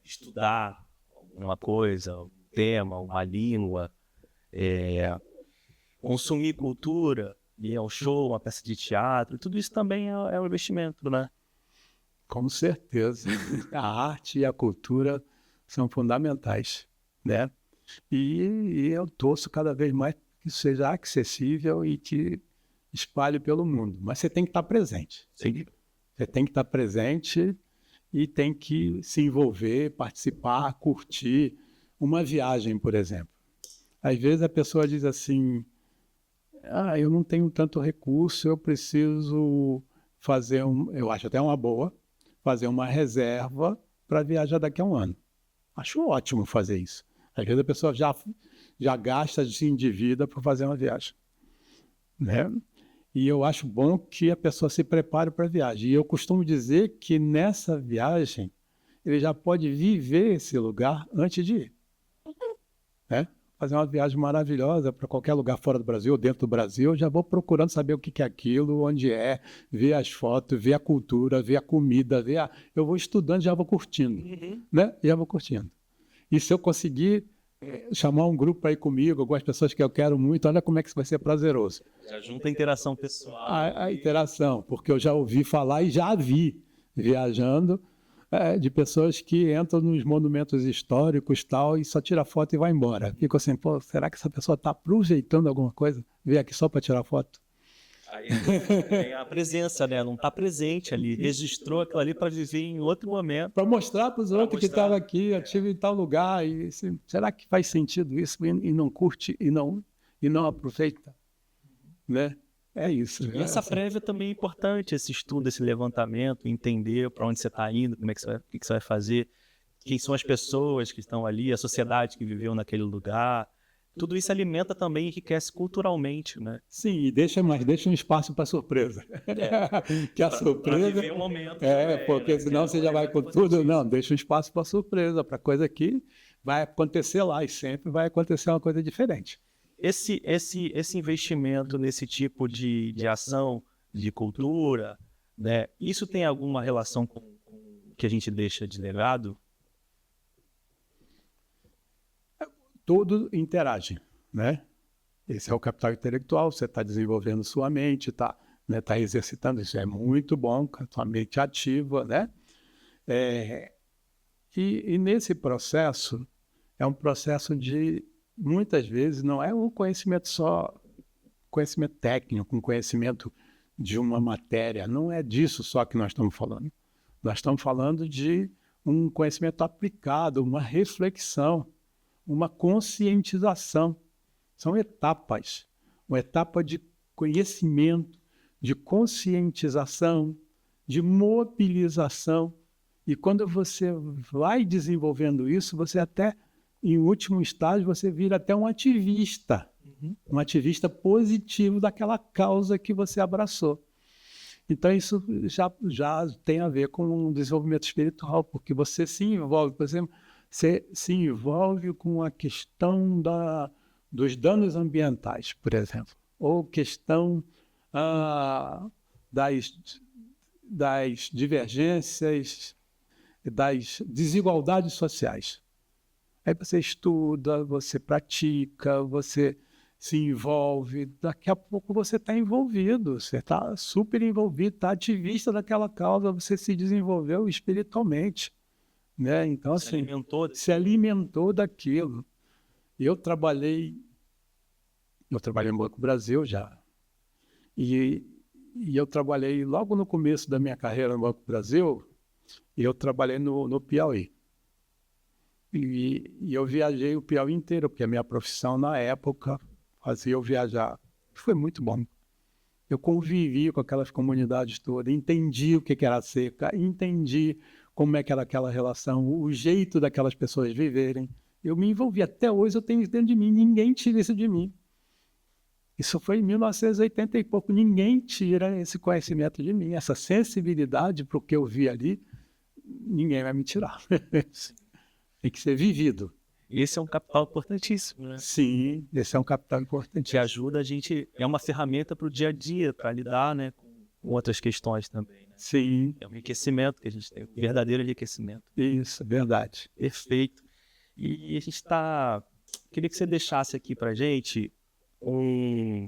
estudar uma coisa, um tema, uma língua, consumir cultura, ir ao show, uma peça de teatro, tudo isso também é um investimento, né? Com certeza. A arte e a cultura são fundamentais, né? E eu torço cada vez mais que seja acessível e que espalhe pelo mundo. Mas você tem que estar presente. Sim. Você tem que estar presente e tem que se envolver, participar, curtir. Uma viagem, por exemplo. Às vezes a pessoa diz assim, eu não tenho tanto recurso, eu preciso fazer eu acho até uma boa, fazer uma reserva para viajar daqui a um ano. Acho ótimo fazer isso. Às vezes a pessoa já gasta, se endivida para fazer uma viagem, né? E eu acho bom que a pessoa se prepare para a viagem. E eu costumo dizer que nessa viagem ele já pode viver esse lugar antes de ir, né? Fazer uma viagem maravilhosa para qualquer lugar fora do Brasil ou dentro do Brasil, eu já vou procurando saber o que é aquilo, onde ver as fotos, ver a cultura, ver a comida, eu vou estudando, já vou curtindo, né? Já vou curtindo. E se eu conseguir chamar um grupo para ir comigo, algumas pessoas que eu quero muito, olha como é que isso vai ser prazeroso. Já junta a interação pessoal. A interação, porque eu já ouvi falar e já vi viajando, de pessoas que entram nos monumentos históricos tal, e só tira foto e vai embora. Fico assim, pô, será que essa pessoa está projetando alguma coisa? Veio aqui só para tirar foto? Aí tem a presença, né? Não está presente ali, registrou aquilo ali para viver em outro momento. Para mostrar para os outros que estavam aqui, eu estive em tal lugar, e assim, será que faz sentido isso? E não curte, e não aproveita, né? É isso. E essa prévia também é importante, esse estudo, esse levantamento, entender para onde você está indo, como é que o que você vai fazer, quem são as pessoas que estão ali, a sociedade que viveu naquele lugar. Tudo isso alimenta também e enriquece culturalmente, né? Sim, deixa um espaço para surpresa. Que a surpresa. Para viver o momento. Porque né? senão você já vai com tudo. Não, deixa um espaço para surpresa, para coisa que vai acontecer lá, e sempre vai acontecer uma coisa diferente. Esse investimento nesse tipo de ação, de cultura, né? Isso tem alguma relação com o que a gente deixa de legado? Tudo interage, né? Esse é o capital intelectual, você está desenvolvendo sua mente, está exercitando, isso é muito bom, com a sua mente ativa, né? E nesse processo, é um processo de, muitas vezes, não é um conhecimento só, conhecimento técnico, um conhecimento de uma matéria, não é disso só que nós estamos falando. Nós estamos falando de um conhecimento aplicado, uma reflexão, uma conscientização. São etapas. Uma etapa de conhecimento, de conscientização, de mobilização. E quando você vai desenvolvendo isso, você até, em último estágio, você vira até um ativista. Um ativista positivo daquela causa que você abraçou. Então, isso já tem a ver com um desenvolvimento espiritual, porque você se envolve, por exemplo, você se envolve com a questão dos danos ambientais, por exemplo, ou questão das divergências, das desigualdades sociais. Aí você estuda, você pratica, você se envolve, daqui a pouco você está envolvido, você está super envolvido, está ativista daquela causa, você se desenvolveu espiritualmente. Né? Então, assim, se alimentou daquilo. Eu trabalhei no Banco Brasil já. E eu trabalhei logo no começo da minha carreira no Banco Brasil, eu trabalhei no Piauí. E eu viajei o Piauí inteiro, porque a minha profissão na época fazia eu viajar. Foi muito bom. Eu convivi com aquelas comunidades todas, entendi o que era seca, entendi como é que era aquela relação, o jeito daquelas pessoas viverem. Eu me envolvi. Até hoje eu tenho isso dentro de mim. Ninguém tira isso de mim. Isso foi em 1980 e pouco. Ninguém tira esse conhecimento de mim. Essa sensibilidade para o que eu vi ali, ninguém vai me tirar. Tem que ser vivido. Esse é um capital importantíssimo, né? Sim, esse é um capital importantíssimo. Que ajuda a gente, é uma ferramenta para o dia a dia, para lidar, né, com outras questões também. Né? Sim. É um enriquecimento que a gente tem, um verdadeiro enriquecimento. Isso, verdade. Perfeito. E a gente está... Queria que você deixasse aqui para a gente o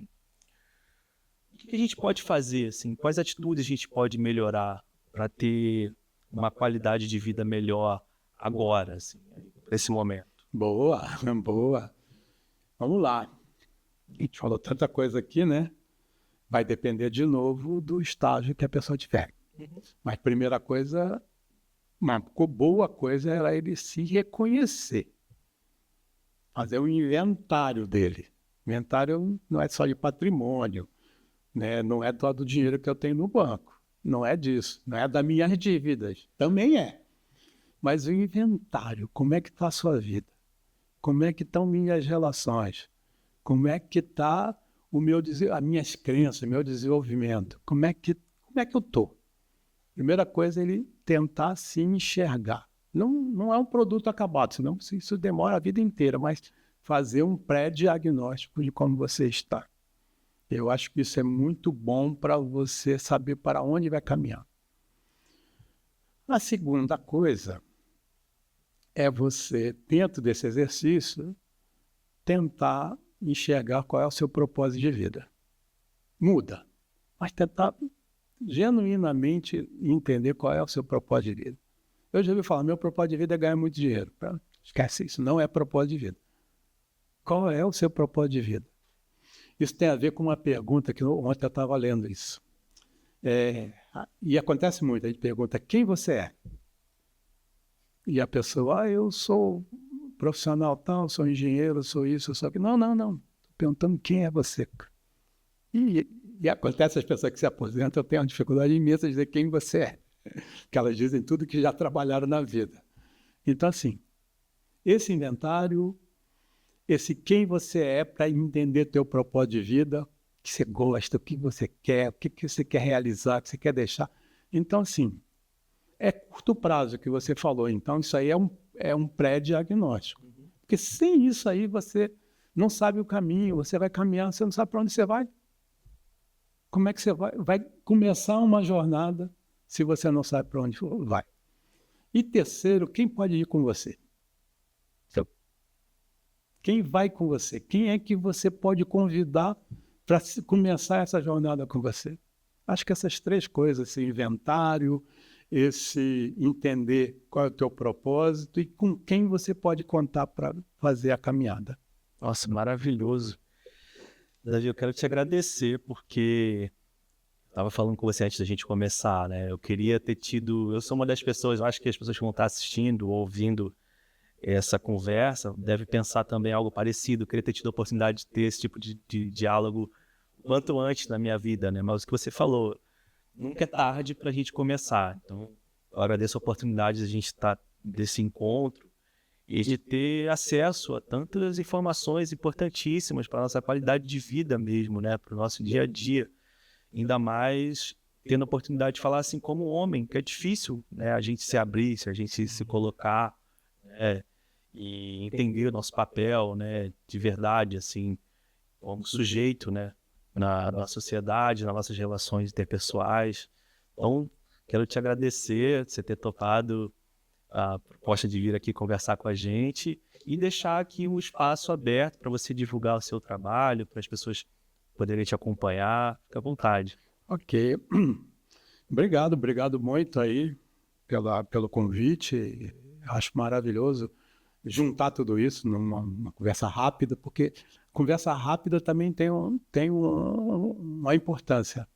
que a gente pode fazer, assim, quais atitudes a gente pode melhorar para ter uma qualidade de vida melhor agora, assim, nesse momento. Boa, boa. Vamos lá. A gente falou tanta coisa aqui, né? Vai depender de novo do estágio que a pessoa tiver. Mas primeira coisa, uma boa coisa era ele se reconhecer. Fazer um inventário dele. Inventário não é só de patrimônio, né? Não é todo o dinheiro que eu tenho no banco. Não é disso. Não é das minhas dívidas. Também é. Mas o inventário, como é que está a sua vida? Como é que estão minhas relações? Como é que está as minhas crenças, meu desenvolvimento? Como é que eu estou? Primeira coisa é ele tentar se enxergar. Não é um produto acabado, senão isso demora a vida inteira, mas fazer um pré-diagnóstico de como você está. Eu acho que isso é muito bom para você saber para onde vai caminhar. A segunda coisa é você, dentro desse exercício, tentar enxergar qual é o seu propósito de vida. Muda, mas tentar genuinamente entender qual é o seu propósito de vida. Eu já ouvi falar, meu propósito de vida é ganhar muito dinheiro. Esquece isso, não é propósito de vida. Qual é o seu propósito de vida? Isso tem a ver com uma pergunta que ontem eu estava lendo isso. E acontece muito, a gente pergunta, quem você é? E a pessoa, eu sou profissional tal, sou engenheiro, sou isso, sou aquilo. Não. Estou perguntando quem é você. E acontece as pessoas que se aposentam, eu tenho uma dificuldade imensa de dizer quem você é. Que elas dizem tudo que já trabalharam na vida. Então, assim, esse inventário, esse quem você é para entender teu propósito de vida, o que você gosta, o que você quer, o que você quer realizar, o que você quer deixar. Então, assim, é curto prazo que você falou. Então, isso aí é um pré-diagnóstico. Porque sem isso aí, você não sabe o caminho, você vai caminhar, você não sabe para onde você vai. Como é que você vai começar uma jornada se você não sabe para onde vai? E terceiro, quem pode ir com você? Quem vai com você? Quem é que você pode convidar para começar essa jornada com você? Acho que essas três coisas, esse inventário, esse entender qual é o teu propósito e com quem você pode contar para fazer a caminhada. Nossa, maravilhoso. Davi, eu quero te agradecer porque estava falando com você antes da gente começar, né? Eu queria ter tido... Eu sou uma das pessoas, eu acho que as pessoas que vão estar assistindo, ouvindo essa conversa, devem pensar também algo parecido. Eu queria ter tido a oportunidade de ter esse tipo de diálogo quanto antes na minha vida, né? Mas o que você falou, nunca é tarde para a gente começar. Então, eu agradeço a oportunidade de a gente estar desse encontro e de ter acesso a tantas informações importantíssimas para a nossa qualidade de vida mesmo, né? Para o nosso dia a dia. Ainda mais tendo a oportunidade de falar assim como homem, que é difícil, né? A gente se abrir, a gente se colocar, né? E entender o nosso papel, né? De verdade, assim, como sujeito, né? Na sociedade, nas nossas relações interpessoais. Então, quero te agradecer por você ter topado a proposta de vir aqui conversar com a gente e deixar aqui um espaço aberto para você divulgar o seu trabalho, para as pessoas poderem te acompanhar. Fique à vontade. Ok. Obrigado muito aí pelo convite. Acho maravilhoso juntar tudo isso numa conversa rápida, porque conversa rápida também tem uma importância,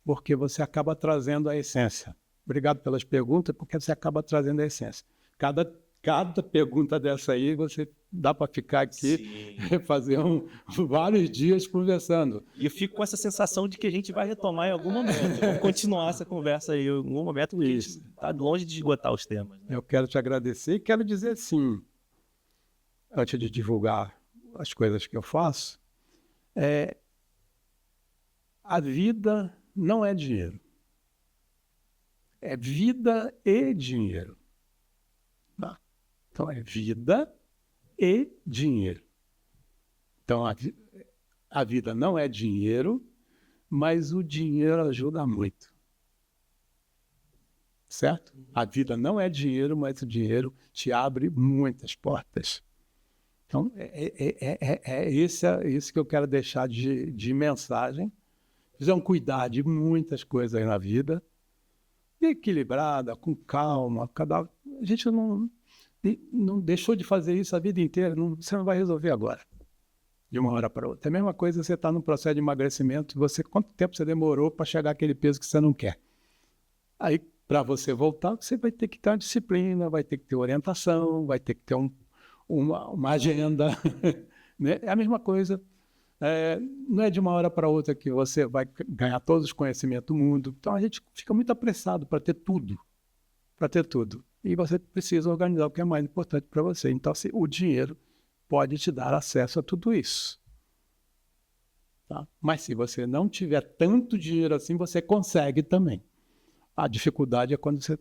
porque você acaba trazendo a essência. Obrigado pelas perguntas, porque você acaba trazendo a essência. Cada pergunta dessa aí, você dá para ficar aqui e fazer vários dias conversando. E eu fico com essa sensação de que a gente vai retomar em algum momento. Vamos continuar essa conversa aí em algum momento, porque a gente está longe de esgotar os temas. Né? Eu quero te agradecer e quero dizer sim, antes de divulgar as coisas que eu faço, a vida não é dinheiro. É vida e dinheiro. Tá? Então, é vida e dinheiro. Então, a vida não é dinheiro, mas o dinheiro ajuda muito. Certo? A vida não é dinheiro, mas o dinheiro te abre muitas portas. Então, isso que eu quero deixar de mensagem. Precisam cuidar de muitas coisas aí na vida, equilibrada, com calma. A gente não deixou de fazer isso a vida inteira, você não vai resolver agora, de uma hora para outra. É a mesma coisa, você está num processo de emagrecimento, quanto tempo você demorou para chegar àquele peso que você não quer? Aí, para você voltar, você vai ter que ter uma disciplina, vai ter que ter orientação, vai ter que ter uma agenda. Né? É a mesma coisa. Não é de uma hora para outra que você vai ganhar todos os conhecimentos do mundo. Então, a gente fica muito apressado para ter tudo. E você precisa organizar o que é mais importante para você. Então, o dinheiro pode te dar acesso a tudo isso. Tá? Mas se você não tiver tanto dinheiro assim, você consegue também. A dificuldade é quando você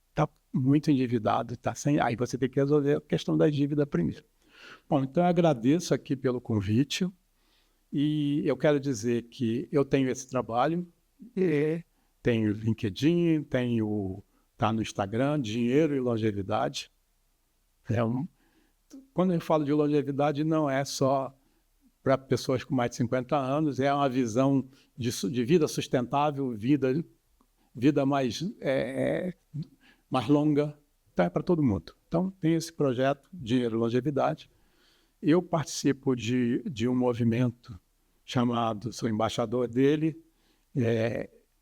está muito endividado, aí você tem que resolver a questão da dívida primeiro. Bom, então eu agradeço aqui pelo convite. E eu quero dizer que eu tenho esse trabalho, tenho LinkedIn, tá no Instagram, Dinheiro e Longevidade. Quando eu falo de longevidade, não é só para pessoas com mais de 50 anos, é uma visão de vida sustentável, vida mais longa, Então é para todo mundo. Então tem esse projeto, Dinheiro e Longevidade. Eu participo de um movimento chamado, sou embaixador dele,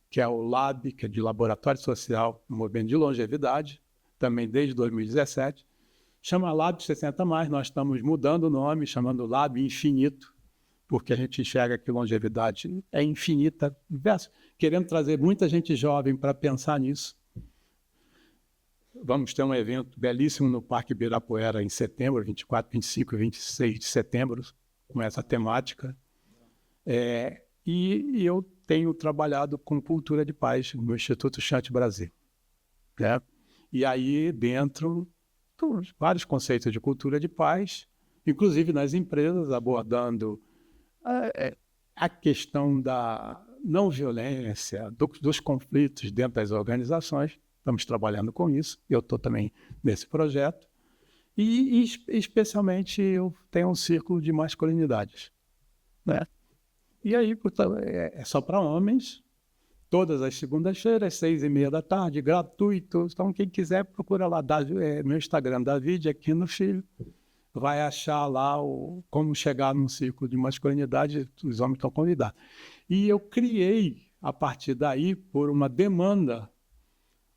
que é o LAB, que é de Laboratório Social, um movimento de longevidade, também desde 2017. Chama Lab 60+, nós estamos mudando o nome, chamando Lab Infinito, porque a gente enxerga que longevidade é infinita, querendo trazer muita gente jovem para pensar nisso. Vamos ter um evento belíssimo no Parque Ibirapuera em setembro, 24, 25 e 26 de setembro, com essa temática. E eu tenho trabalhado com cultura de paz no Instituto Chant Brasil. Né? E aí, dentro, vários conceitos de cultura de paz, inclusive nas empresas, abordando a questão da não violência, dos conflitos dentro das organizações. Estamos trabalhando com isso, eu estou também nesse projeto. E especialmente, eu tenho um círculo de masculinidades. Né? E aí, é só para homens, todas as segundas-feiras, 6h30 da tarde, gratuito. Então, quem quiser, procura lá, meu Instagram, David Aquino Filho, vai achar lá como chegar num círculo de masculinidade, os homens estão convidados. E eu criei, a partir daí, por uma demanda,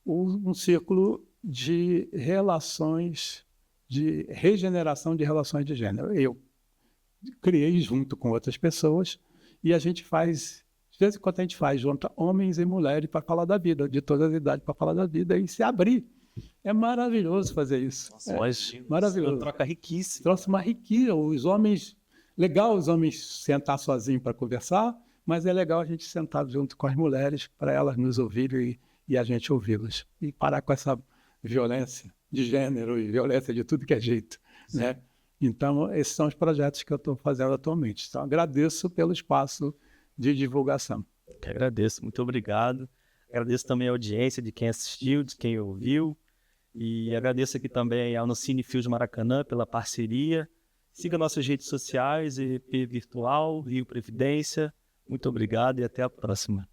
um círculo de relações, de regeneração de relações de gênero. Eu criei junto com outras pessoas e a gente faz, de vez em quando a gente faz, junta homens e mulheres para falar da vida, de todas as idades para falar da vida e se abrir. É maravilhoso fazer isso. Nossa, maravilhoso. Uma troca riquíssima. Trouxe uma riqueza. Os homens, legal os homens sentar sozinhos para conversar, mas é legal a gente sentar junto com as mulheres para elas nos ouvirem e a gente ouvi-las. E parar com essa violência de gênero e violência de tudo que é jeito. Né? Então, esses são os projetos que eu estou fazendo atualmente. Então, agradeço pelo espaço de divulgação. Eu agradeço, muito obrigado. Agradeço também a audiência de quem assistiu, de quem ouviu. E agradeço aqui também ao Cine Filmes Maracanã pela parceria. Siga nossas redes sociais, EP Virtual, Rio Previdência. Muito obrigado e até a próxima.